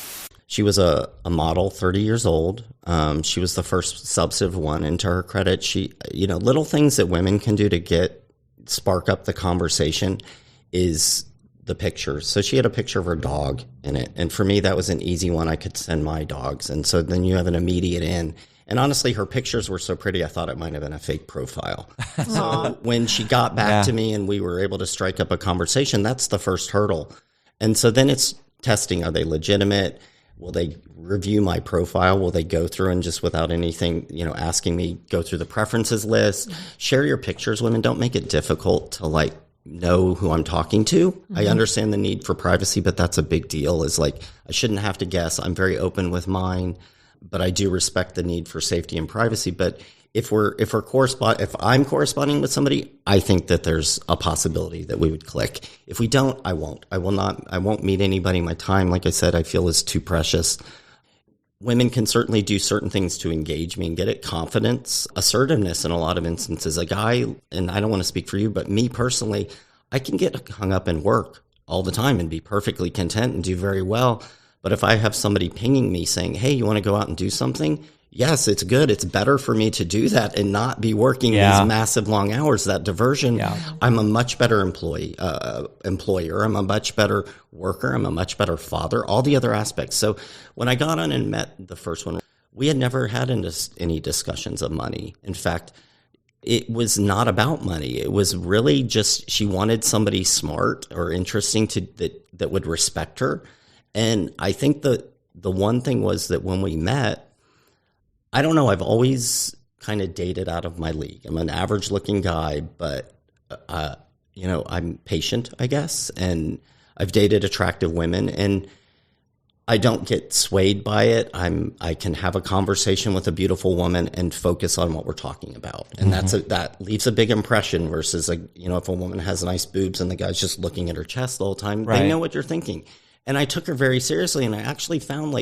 She was a model, 30 years old. She was the first substantive one. And to her credit, she little things that women can do to spark up the conversation is the pictures. So she had a picture of her dog in it. And for me, that was an easy one. I could send my dogs. And so then you have an immediate in. And honestly, her pictures were so pretty, I thought it might have been a fake profile. So when she got back to me and we were able to strike up a conversation, that's the first hurdle. And so then it's testing. Are they legitimate? Will they review my profile? Will they go through and just without anything, asking me, go through the preferences list? Share your pictures, women. Don't make it difficult to know who I'm talking to. I understand the need for privacy, but that's a big deal. I shouldn't have to guess. I'm very open with mine, but I do respect the need for safety and privacy. But if I'm corresponding with somebody, I think that there's a possibility that we would click. If we don't, I won't. I won't meet anybody. My time, like I said, I feel is too precious. Women can certainly do certain things to engage me and get it. Confidence, assertiveness in a lot of instances. A guy, and I don't want to speak for you, but me personally, I can get hung up in work all the time and be perfectly content and do very well. But if I have somebody pinging me saying, hey, you want to go out and do something? Yes, it's good. It's better for me to do that and not be working these massive long hours, that diversion. Yeah. I'm a much better employer. I'm a much better worker. I'm a much better father, all the other aspects. So when I got on and met the first one, we had never had any discussions of money. In fact, it was not about money. It was really just she wanted somebody smart or interesting that would respect her. And I think the one thing was that when we met, I don't know, I've always kind of dated out of my league. I'm an average looking guy, but, I'm patient, I guess. And I've dated attractive women and I don't get swayed by it. I can have a conversation with a beautiful woman and focus on what we're talking about. And that leaves a big impression versus if a woman has nice boobs and the guy's just looking at her chest the whole time, They know what you're thinking. And I took her very seriously and I actually found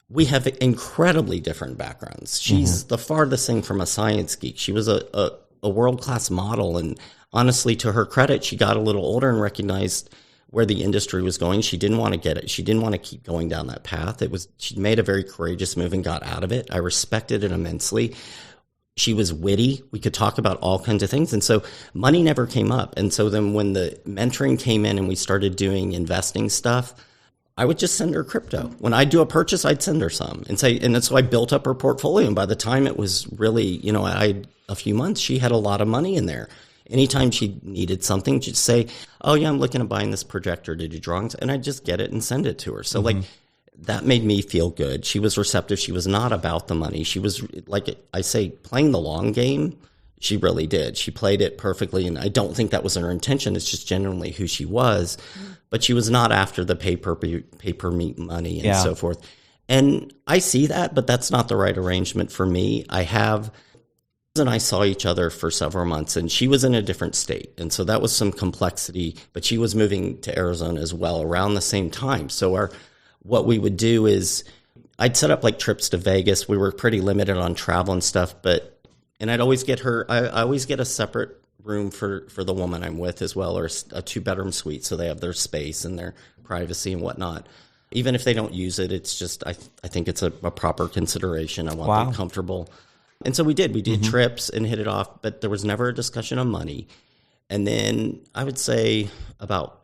we have incredibly different backgrounds. She's the farthest thing from a science geek. She was a world-class model. And honestly, to her credit, she got a little older and recognized where the industry was going. She didn't want to get it. She didn't want to keep going down that path. She made a very courageous move and got out of it. I respected it immensely. She was witty. We could talk about all kinds of things. And so money never came up. And so then when the mentoring came in and we started doing investing stuff, I would just send her crypto. When I'd do a purchase, I'd send her some and so I built up her portfolio. And by the time it was really, a few months, she had a lot of money in there. Anytime she needed something, she'd say, oh yeah, I'm looking at buying this projector to do drawings. And I'd just get it and send it to her. So that made me feel good. She was receptive. She was not about the money. She was, like I say, playing the long game. She really did. She played it perfectly. And I don't think that was her intention. It's just genuinely who she was. But she was not after the pay-per-meet money and so forth. And I see that, but that's not the right arrangement for me. And I saw each other for several months, and she was in a different state. And so that was some complexity, but she was moving to Arizona as well around the same time. So what we would do is I'd set up trips to Vegas. We were pretty limited on travel and stuff, and I'd always get her, I always get a separate room for the woman I'm with as well, or a 2-bedroom suite, so they have their space and their privacy and whatnot. Even if they don't use it, it's just I think it's a proper consideration. I want them comfortable. And so we did trips and hit it off, but there was never a discussion on money. And then I would say about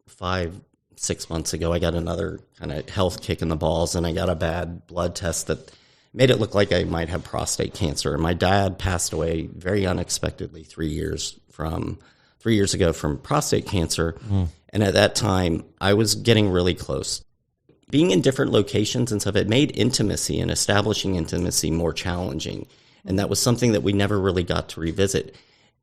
5-6 months ago, I got another kind of health kick in the balls, and I got a bad blood test that made it look like I might have prostate cancer. And my dad passed away very unexpectedly 3 years ago from prostate cancer. And at that time, I was getting really close. Being in different locations and stuff, it made intimacy and establishing intimacy more challenging. And that was something that we never really got to revisit.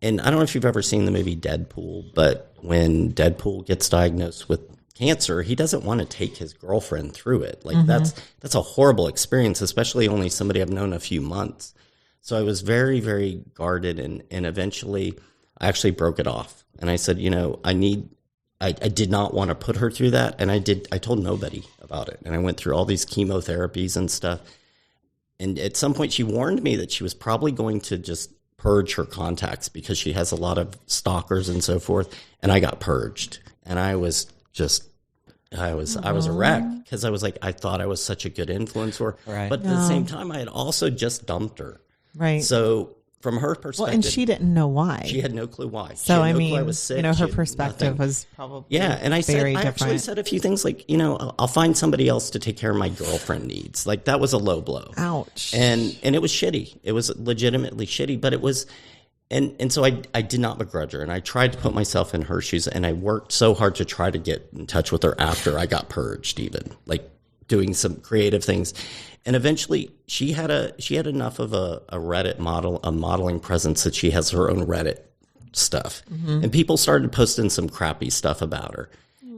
And I don't know if you've ever seen the movie Deadpool, but when Deadpool gets diagnosed with cancer, he doesn't want to take his girlfriend through it. Like that's a horrible experience, especially only somebody I've known a few months. So I was very, very guarded, and eventually I actually broke it off. And I said, I did not want to put her through that. And I told nobody about it. And I went through all these chemotherapies and stuff. And at some point she warned me that she was probably going to just purge her contacts because she has a lot of stalkers and so forth. And I got purged. And I was a wreck because I was like, I thought I was such a good influence for her. Right. But at the same time, I had also just dumped her. Right. So from her perspective, well, and she didn't know why. She had no clue why. So I was sick. Her She had perspective nothing. was probably and I actually said a few things like, I'll find somebody else to take care of my girlfriend needs. Like that was a low blow. Ouch. And it was shitty. It was legitimately shitty, but it was, and so I did not begrudge her, and I tried to put myself in her shoes, and I worked so hard to try to get in touch with her after I got purged, even like doing some creative things. And eventually she had enough of a Reddit modeling presence that she has her own Reddit stuff. And people started posting some crappy stuff about her.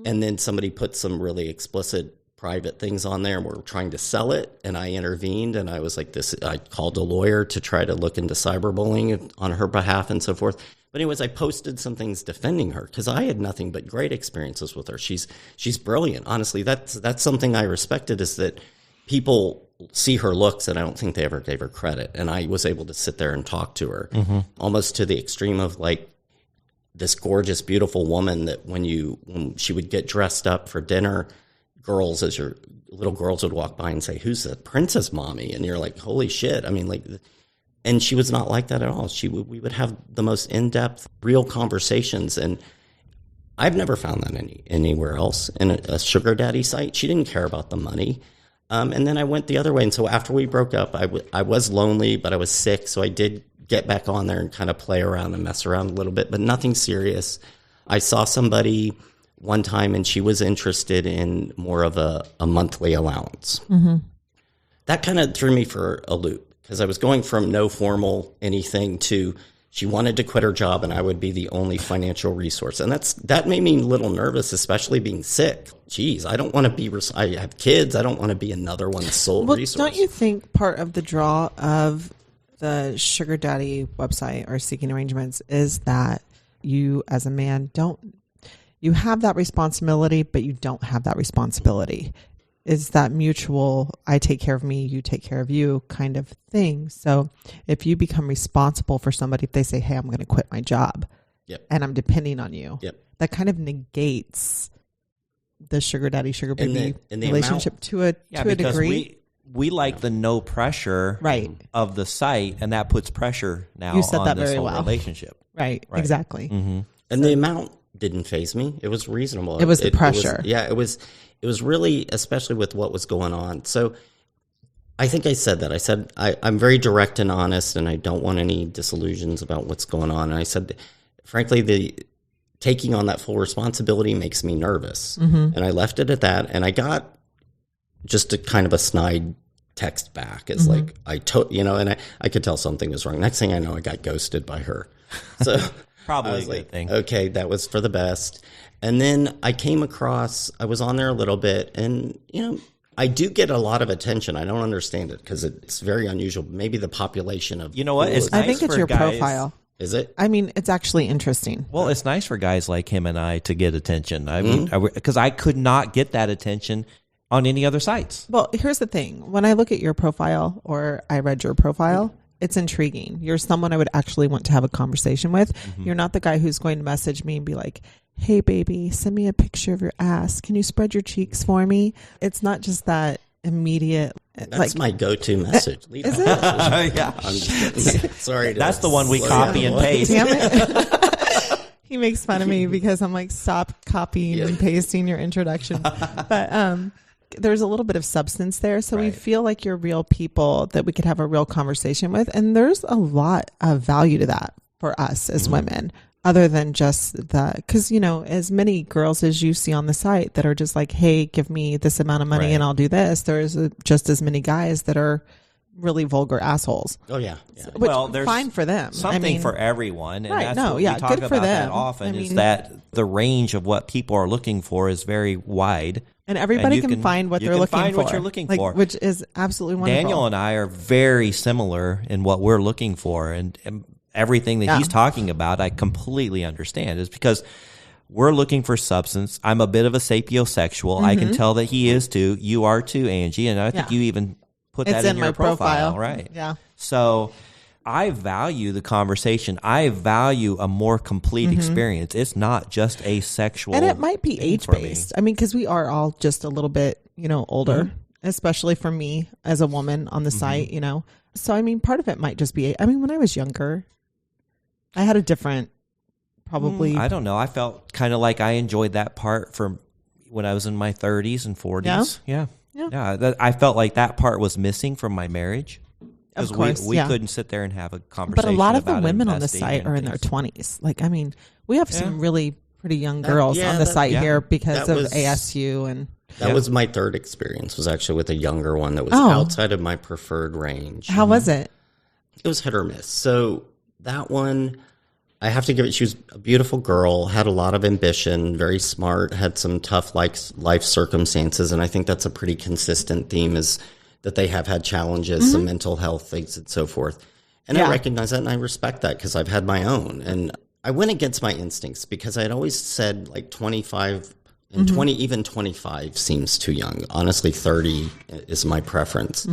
And then somebody put some really explicit private things on there and were trying to sell it. And I intervened, and I was like I called a lawyer to try to look into cyberbullying on her behalf and so forth. But anyways, I posted some things defending her because I had nothing but great experiences with her. She's brilliant. Honestly, that's something I respected, is that people see her looks, and I don't think they ever gave her credit. And I was able to sit there and talk to her almost to the extreme of like this gorgeous, beautiful woman that when she would get dressed up for dinner, little girls would walk by and say, "Who's the princess mommy?" And you're like, holy shit. I mean, like, and she was not like that at all. We would have the most in-depth, real conversations. And I've never found that anywhere else in a sugar daddy site. She didn't care about the money. And then I went the other way. And so after we broke up, I was lonely, but I was sick. So I did get back on there and kind of play around and mess around a little bit, but nothing serious. I saw somebody one time, and she was interested in more of a monthly allowance. That kind of threw me for a loop, because I was going from no formal anything to she wanted to quit her job, and I would be the only financial resource. And that made me a little nervous, especially being sick. Geez, I don't want to be, I have kids. I don't want to be another one's sole resource. Don't you think part of the draw of the sugar daddy website or seeking arrangements is that you as a man you have that responsibility, but you don't have that responsibility? Is that mutual, I take care of me, you take care of you kind of thing. So if you become responsible for somebody, if they say, hey, I'm going to quit my job and I'm depending on you, that kind of negates the sugar daddy, sugar baby relationship to a degree. We like the no pressure of the site, and that puts pressure now on this whole relationship. Right, exactly. And the amount didn't faze me. It was reasonable. It was the pressure. It was really, especially with what was going on. So I think I said that. I said, I'm very direct and honest, and I don't want any disillusions about what's going on. And I said, frankly, the taking on that full responsibility makes me nervous. And I left it at that. And I got just a kind of a snide text back. It's like, and I could tell something was wrong. Next thing I know, I got ghosted by her. So probably a good thing. Okay, that was for the best. And then I came across, I was on there a little bit, and, I do get a lot of attention. I don't understand it because it's very unusual. Maybe the population of... You know what? It's I nice think it's for your guys. profile. Is it? I mean, it's actually interesting. Well, it's nice for guys like him and I to get attention. I mean, because I could not get that attention on any other sites. Well, here's the thing. When I look at your profile, or I read your profile, it's intriguing. You're someone I would actually want to have a conversation with. You're not the guy who's going to message me and be like, hey, baby, send me a picture of your ass. Can you spread your cheeks for me? It's not just that immediate. That's my go-to message. Is it? Yeah. I'm just kidding. Sorry. That's the one we copy and paste. Damn it. He makes fun of me because I'm like, stop copying and pasting your introduction. But there's a little bit of substance there. So we feel like you're real people that we could have a real conversation with. And there's a lot of value to that for us as women, other than just that. Because, as many girls as you see on the site that are just like, hey, give me this amount of money and I'll do this. There's just as many guys that are really vulgar assholes. Oh yeah. Which, Well, there's fine for them. something for everyone, and Right, that's no, what yeah, we talk good for about that them. often. I Is mean- that the range of what people are looking for is very wide, And everybody you can find what you they're can looking find for. what you're looking Like, for. which is absolutely wonderful. Daniel and I are very similar in what we're looking for, and everything that he's talking about, I completely understand. Is because we're looking for substance. I'm a bit of a sapiosexual. I can tell that he is too. You are too, Angie, and I think you even put It's that in your my profile. right? Yeah. So I value the conversation. I value a more complete experience. It's not just a sexual, And it might be thing age for me. based. I mean, because we are all just a little bit, older, especially for me as a woman on the site, So, I mean, part of it might just be, when I was younger, I had a different, probably. I don't know. I felt kind of like I enjoyed that part from when I was in my 30s and 40s. Yeah. I felt like that part was missing from my marriage. Of Because course, we couldn't sit there and have a But conversation. a lot of the about women on the investing site and are in their things. 20s. Like, we have some really pretty young girls on the site here because that of was- ASU and. That was my third experience, was actually with a younger one that was outside of my preferred range. How was it? It was hit or miss. So that one, I have to give it, she was a beautiful girl, had a lot of ambition, very smart, had some tough life circumstances. And I think that's a pretty consistent theme, is that they have had challenges, some mental health things and so forth. And I recognize that and I respect that because I've had my own. And I went against my instincts because I had always said like 25 and 20, even 25 seems too young. Honestly, 30 is my preference.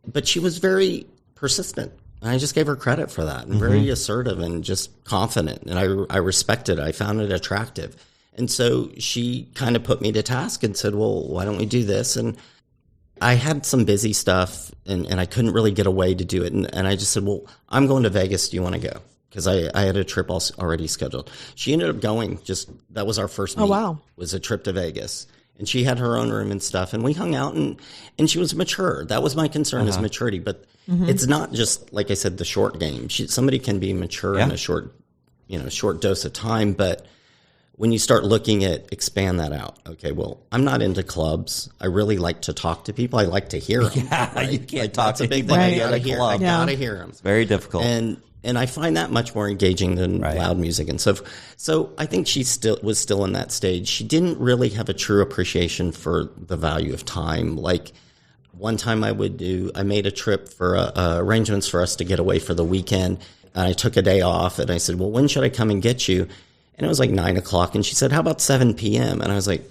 But she was very persistent. And I just gave her credit for that, and very assertive and just confident. And I respected it. I found it attractive. And so she kind of put me to task and said, well, why don't we do this? And I had some busy stuff and I couldn't really get away to do it. And I just said, well, I'm going to Vegas. Do you want to go? Because I had a trip already scheduled. She ended up going, that was our first meet. Oh, wow. Was a trip to Vegas. And she had her own room and stuff. And we hung out and she was mature. That was my concern, is maturity. But it's not just, like I said, the short game. Somebody can be mature in a short dose of time. But when you start looking at, expand that out. Okay, well, I'm not into clubs. I really like to talk to people. I like to hear them. Right? You can't Like, talk that's to a big anybody thing. I at gotta a hear. club. I gotta hear them. It's very difficult. And I find that much more engaging than loud music and so. So I think she was still in that stage. She didn't really have a true appreciation for the value of time. Like one time I made a trip for arrangements for us to get away for the weekend. And I took a day off and I said, well, when should I come and get you? And it was like 9:00. And she said, how about 7 p.m.? And I was like,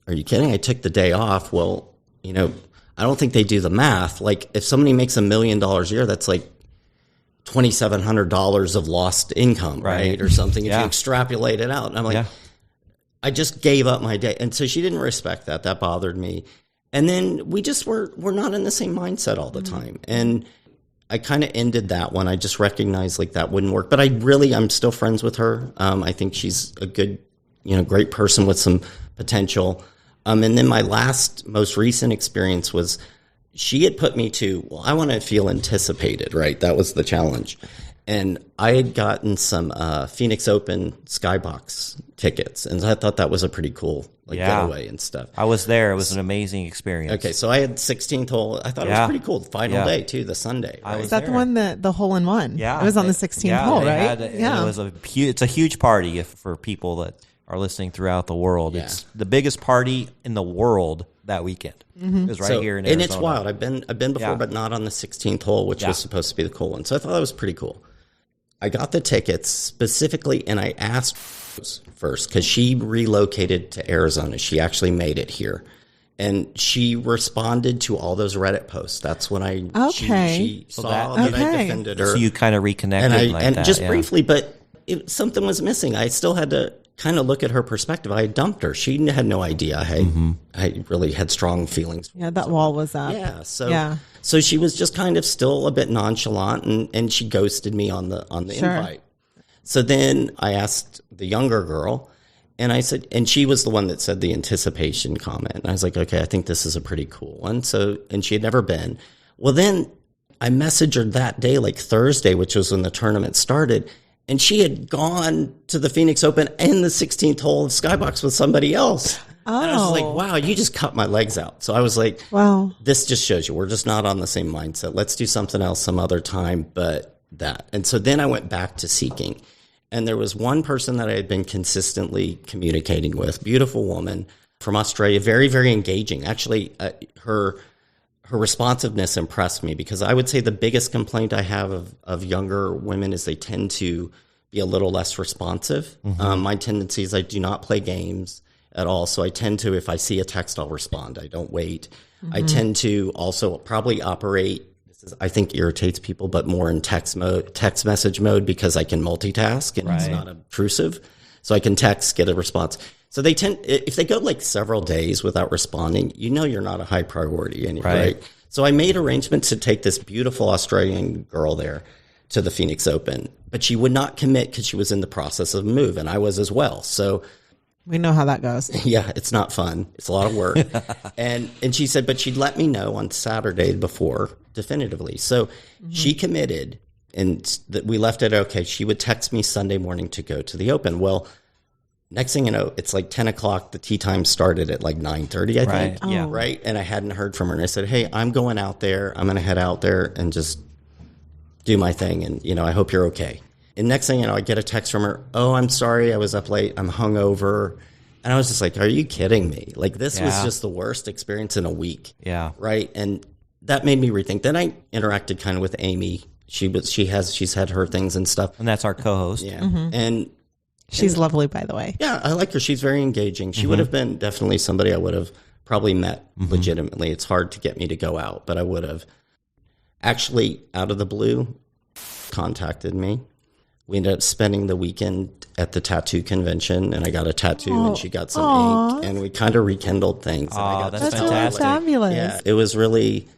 are you kidding? I took the day off. Well, I don't think they do the math. Like if somebody makes $1 million a year, that's like $2,700 of lost income, right? Or something, if you extrapolate it out. And I'm like, I just gave up my day. And so she didn't respect that. That bothered me. And then we're not in the same mindset all the time. And I kind of ended that one. I just recognized like that wouldn't work. But I'm still friends with her. I think she's a good, great person with some potential. And then my most recent experience was, she had put me to, well, I want to feel anticipated, right? That was the challenge. And I had gotten some Phoenix Open Skybox tickets, and I thought that was a pretty cool getaway and stuff. I was there. It was an amazing experience. Okay, so I had 16th hole. I thought it was pretty cool. The final day, too, the Sunday. Right? Is that the one the hole in one? Yeah. It was on the 16th hole, right? It was it's a huge party for people that are listening throughout the world. Yeah. It's the biggest party in the world that weekend. It was right here in Arizona. And it's wild. I've been before, but not on the 16th hole, which was supposed to be the cool one. So I thought that was pretty cool. I got the tickets specifically, and I asked first because she relocated to Arizona. She actually made it here. And she responded to all those Reddit posts. That's when she saw that I defended her. So you kind of reconnected and just briefly, but something was missing. I still had to kind of look at her perspective. I dumped her. She had no idea. I really had strong feelings. Yeah, that wall was up. Yeah. So she was just kind of still a bit nonchalant, and she ghosted me on the invite. So then I asked the younger girl, and I said, and she was the one that said the anticipation comment. And I was like, okay, I think this is a pretty cool one. So, and she had never been. Well, then I messaged her that day, like Thursday, which was when the tournament started. And she had gone to the Phoenix Open and the 16th hole of Skybox with somebody else. And I was like, wow, you just cut my legs out. So I was like, wow, this just shows you we're just not on the same mindset. Let's do something else some other time, but that. And so then I went back to seeking. And there was one person that I had been consistently communicating with, beautiful woman from Australia, very, very engaging. Actually, her responsiveness impressed me because I would say the biggest complaint I have of younger women is they tend to be a little less responsive. My tendency is I do not play games at all. So I tend to, if I see a text, I'll respond. I don't wait. I tend to also probably operate, I think irritates people, but more in text message mode because I can multitask and it's not obtrusive. So I can text, get a response. So they tend, if they go like several days without responding, you're not a high priority anyway. Right? So I made arrangements to take this beautiful Australian girl there to the Phoenix Open, but she would not commit because she was in the process of a move and I was as well. So we know how that goes. Yeah, it's not fun. It's a lot of work. and she said, but she'd let me know on Saturday before definitively. So she committed and we left it okay. She would text me Sunday morning to go to the Open. Well, next thing you know, it's like 10 o'clock. The tee time started at like 9:30, I think. Yeah. Right. And I hadn't heard from her. And I said, hey, I'm going out there. I'm going to head out there and just do my thing. And, I hope you're okay. And next thing you know, I get a text from her. Oh, I'm sorry. I was up late. I'm hungover. And I was just like, are you kidding me? Like, this was just the worst experience in a week. Yeah. Right. And that made me rethink. Then I interacted kind of with Amy. She's had her things and stuff. And that's our co-host. Yeah. And she's lovely, by the way. Yeah. I like her. She's very engaging. She would have been definitely somebody I would have probably met legitimately. It's hard to get me to go out, but I would have. Actually, out of the blue, contacted me. We ended up spending the weekend at the tattoo convention, and I got a tattoo, and she got some ink, and we kind of rekindled things. Oh, that's fantastic. Fabulous. Yeah, it was really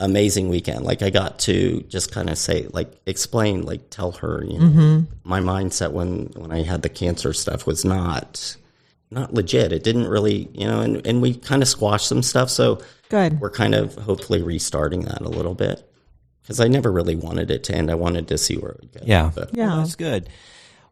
amazing weekend. Like, I got to just kind of say, like, explain, like, tell her, my mindset when I had the cancer stuff was not legit. It didn't really, and we kind of squashed some stuff. So good. We're kind of hopefully restarting that a little bit. Because I never really wanted it to end. I wanted to see where it would go. Yeah. But. Well, that's good.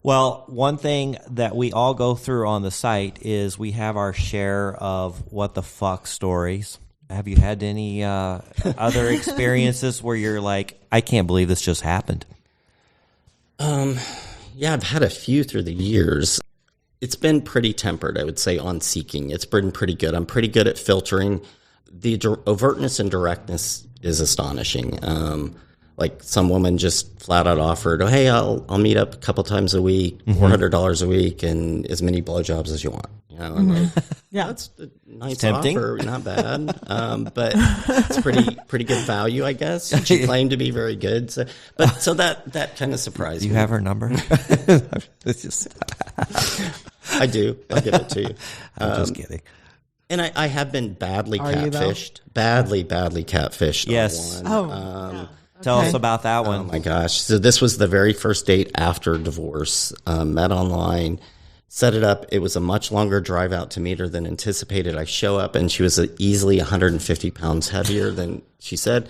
Well, one thing that we all go through on the site is we have our share of what the fuck stories. Have you had any other experiences where you're like, I can't believe this just happened? Yeah, I've had a few through the years. It's been pretty tempered, I would say, on seeking. It's been pretty good. I'm pretty good at filtering. The overtness and directness is astonishing. Like, some woman just flat out offered, oh, hey, I'll meet up a couple times a week, $400 a week, and as many blowjobs as you want. And like, that's a nice offer, not bad. But it's pretty good value, I guess. She claimed to be very good. So that kind of surprised me. Do you have her number? It's just I do. I'll give it to you. I'm just kidding. And I have been badly catfished. Badly catfished. Yes. On one. Tell us about that one. Oh, my gosh. So this was the very first date after divorce. Met online, set it up. It was a much longer drive out to meet her than anticipated. I show up, and she was easily 150 pounds heavier than she said.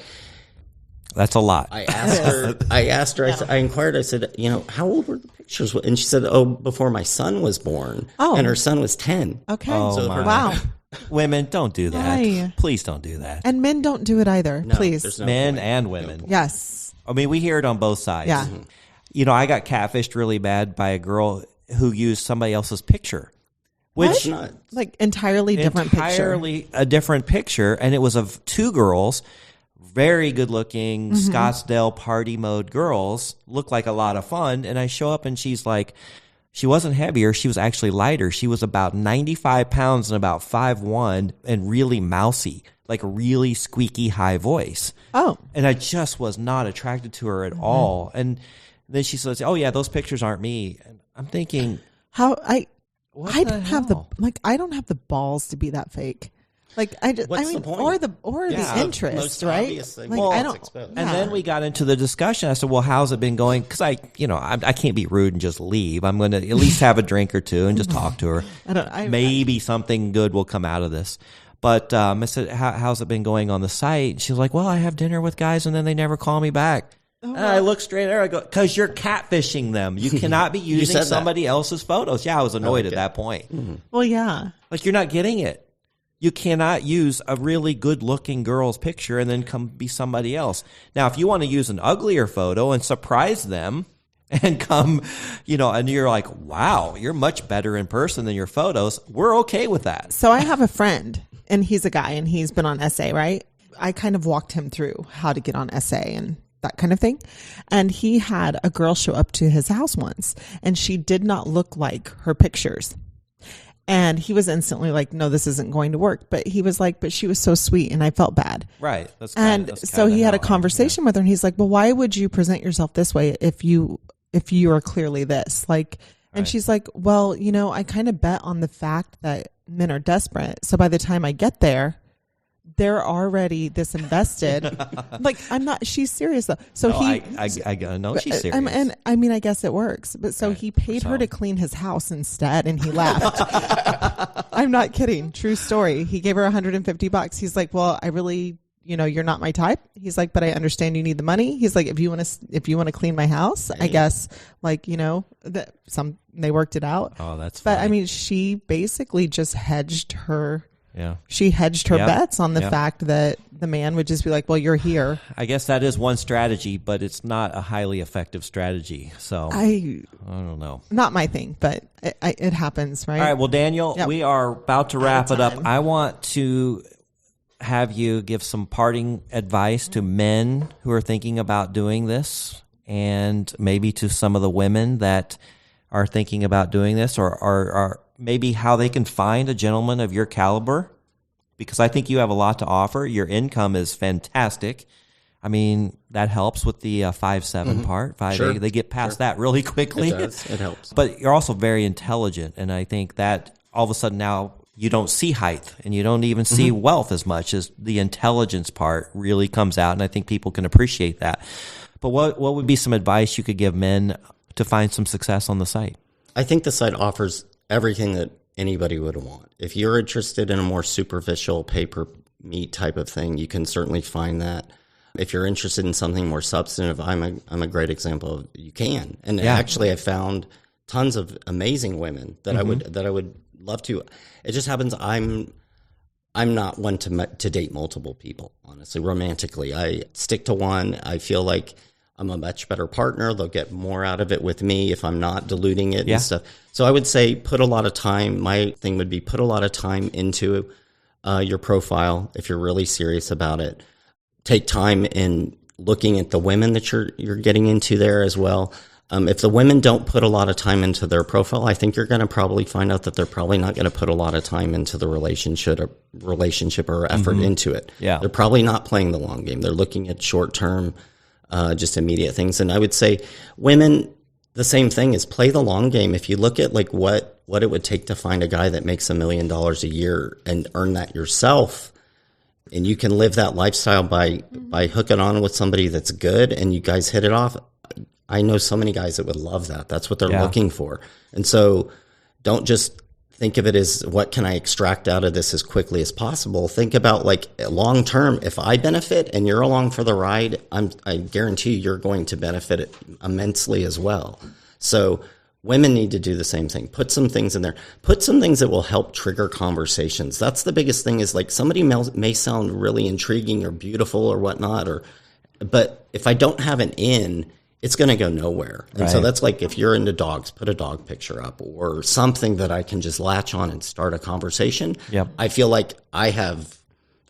That's a lot. I asked her, I inquired, I said, how old were the pictures? And she said, before my son was born. Oh. And her son was 10. Okay. Wow. Women, don't do that. Yay. Please don't do that. And men don't do it either. No, please. Men and women. Yes. I mean, we hear it on both sides. Yeah. I got catfished really bad by a girl who used somebody else's picture. Which like entirely different picture. Entirely a different picture. And it was of two girls, very good looking, Scottsdale party mode girls, looked like a lot of fun. And I show up and she's like, she wasn't heavier. She was actually lighter. She was about 95 pounds and about 5'1" and really mousy, like a really squeaky high voice. Oh. And I just was not attracted to her at all. And then she says, oh, yeah, those pictures aren't me. And I'm thinking, I don't have the balls to be that fake. Like, What's the point? or the interest, right? Like, I don't. And then we got into the discussion. I said, well, how's it been going? Because I can't be rude and just leave. I'm going to at least have a drink or two and just talk to her. Maybe something good will come out of this. But I said, how's it been going on the site? She was like, well, I have dinner with guys and then they never call me back. Oh, and I look straight at her. I go, because you're catfishing them. You cannot be using somebody else's photos. Yeah, I was annoyed at that point. Well, yeah. Like, you're not getting it. You cannot use a really good-looking girl's picture and then come be somebody else. Now, if you want to use an uglier photo and surprise them and come, and you're like, wow, you're much better in person than your photos, we're okay with that. So I have a friend, and he's a guy, and he's been on SA, right? I kind of walked him through how to get on SA and that kind of thing. And he had a girl show up to his house once, and she did not look like her pictures. And he was instantly like, no, this isn't going to work. But he was like, but she was so sweet, and I felt bad. Right. So he had a conversation with her, and he's like, well, why would you present yourself this way if you are clearly this? Like, and Right. she's like, well, I kind of bet on the fact that men are desperate. So by the time I get there, they're already this invested. Like, she's serious though. So I know she's serious. And I mean, I guess it works. But so he paid her to clean his house instead, and he left. I'm not kidding. True story. He gave her $150. He's like, well, I really, you're not my type. He's like, but I understand you need the money. He's like, if you want to clean my house, I guess, like, that they worked it out. Oh, that's funny. But I mean, she basically just hedged her. Yeah. She hedged her bets on the fact that the man would just be like, well, you're here. I guess that is one strategy, but it's not a highly effective strategy. So I don't know. Not my thing, but it happens, right? All right. Well, Daniel, we are about to wrap it up. I want to have you give some parting advice to men who are thinking about doing this, and maybe to some of the women that are thinking about doing this, or are maybe how they can find a gentleman of your caliber, because I think you have a lot to offer. Your income is fantastic. I mean, that helps with the 5'7" part. 5'8". Sure. They get past that really quickly. It does. It helps. But you're also very intelligent, and I think that all of a sudden now you don't see height and you don't even see wealth as much, as the intelligence part really comes out, and I think people can appreciate that. But what would be some advice you could give men to find some success on the site? I think the site offers everything that anybody would want. If you're interested in a more superficial pay-per-meet type of thing, you can certainly find that. If you're interested in something more substantive, I'm a great example of you can. And actually, I found tons of amazing women that I would love to. It just happens I'm not one to date multiple people, honestly, romantically. I stick to one. I feel like I'm a much better partner. They'll get more out of it with me if I'm not diluting it and stuff. So I would say put a lot of time. My thing would be put a lot of time into your profile if you're really serious about it. Take time in looking at the women that you're getting into there as well. If the women don't put a lot of time into their profile, I think you're going to probably find out that they're probably not going to put a lot of time into the relationship or effort into it. Yeah. They're probably not playing the long game. They're looking at short-term, just immediate things. And I would say women, the same thing is play the long game. If you look at like what it would take to find a guy that makes $1 million a year and earn that yourself, and you can live that lifestyle by hooking on with somebody that's good and you guys hit it off. I know so many guys that would love that. That's what they're looking for. And so don't just think of it as what can I extract out of this as quickly as possible. Think about like long term. If I benefit and you're along for the ride, I guarantee you're going to benefit immensely as well. So women need to do the same thing. Put some things in there. Put some things that will help trigger conversations. That's the biggest thing, is like somebody may sound really intriguing or beautiful or whatnot, but if I don't have an in, it's going to go nowhere. And so that's like, if you're into dogs, put a dog picture up or something that I can just latch on and start a conversation. Yep. I feel like I have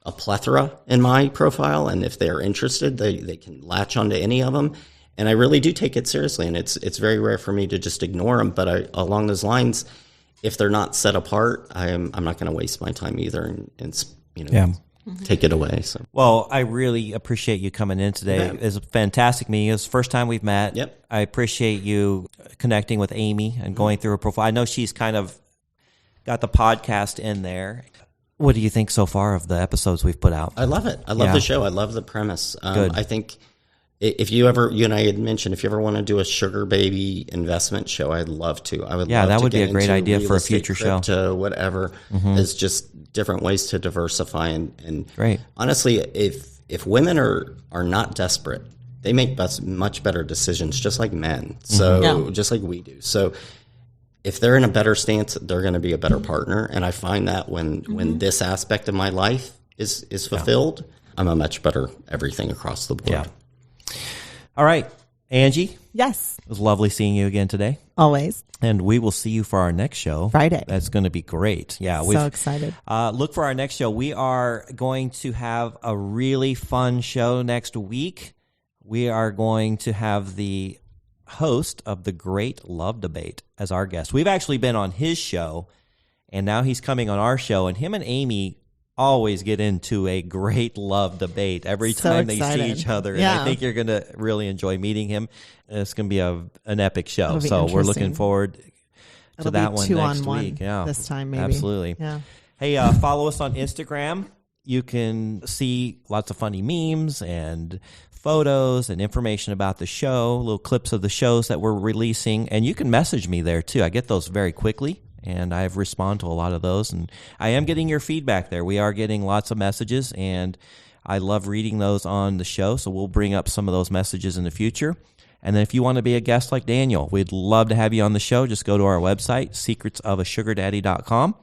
a plethora in my profile, and if they're interested, they can latch onto any of them. And I really do take it seriously, and it's very rare for me to just ignore them. But along those lines, if they're not set apart, I'm not going to waste my time either and take it away. So, well, I really appreciate you coming in today. Yeah. It's a fantastic meeting. It's the first time we've met. Yep. I appreciate you connecting with Amy and going through her profile. I know she's kind of got the podcast in there. What do you think so far of the episodes we've put out? I love it. I love the show. I love the premise. Good. I think if you and I had mentioned, if you ever want to do a sugar baby investment show, I'd love to. I would. Yeah, love that to would be get a great into idea real for a estate, future show. crypto, whatever. It's just different ways to diversify. And Great. Honestly, if women are not desperate, they make much better decisions, just like men. So just like we do. So if they're in a better stance, they're going to be a better partner. And I find that when this aspect of my life is fulfilled, I'm a much better everything across the board. Yeah. All right, Angie. Yes. It was lovely seeing you again today. Always. And we will see you for our next show. Friday. That's going to be great. Yeah. So excited. Look for our next show. We are going to have a really fun show next week. We are going to have the host of the Great Love Debate as our guest. We've actually been on his show, and now he's coming on our show. And him and Amy always get into a great love debate every time they see each other. And I think you're going to really enjoy meeting him. It's going to be an epic show. So we're looking forward to that one next week. Yeah, this time maybe. Absolutely. Yeah. Hey, follow us on Instagram. You can see lots of funny memes and photos and information about the show, little clips of the shows that we're releasing. And you can message me there too. I get those very quickly, and I respond to a lot of those. And I am getting your feedback there. We are getting lots of messages, and I love reading those on the show. So we'll bring up some of those messages in the future. And then if you want to be a guest like Daniel, we'd love to have you on the show. Just go to our website, secretsofasugardaddy.com,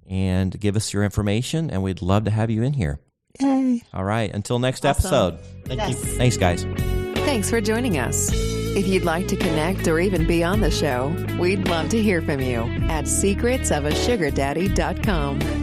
and give us your information, and we'd love to have you in here. Yay. All right. Until next episode. Thank you. Thanks, guys. Thanks for joining us. If you'd like to connect or even be on the show, we'd love to hear from you at secretsofasugardaddy.com.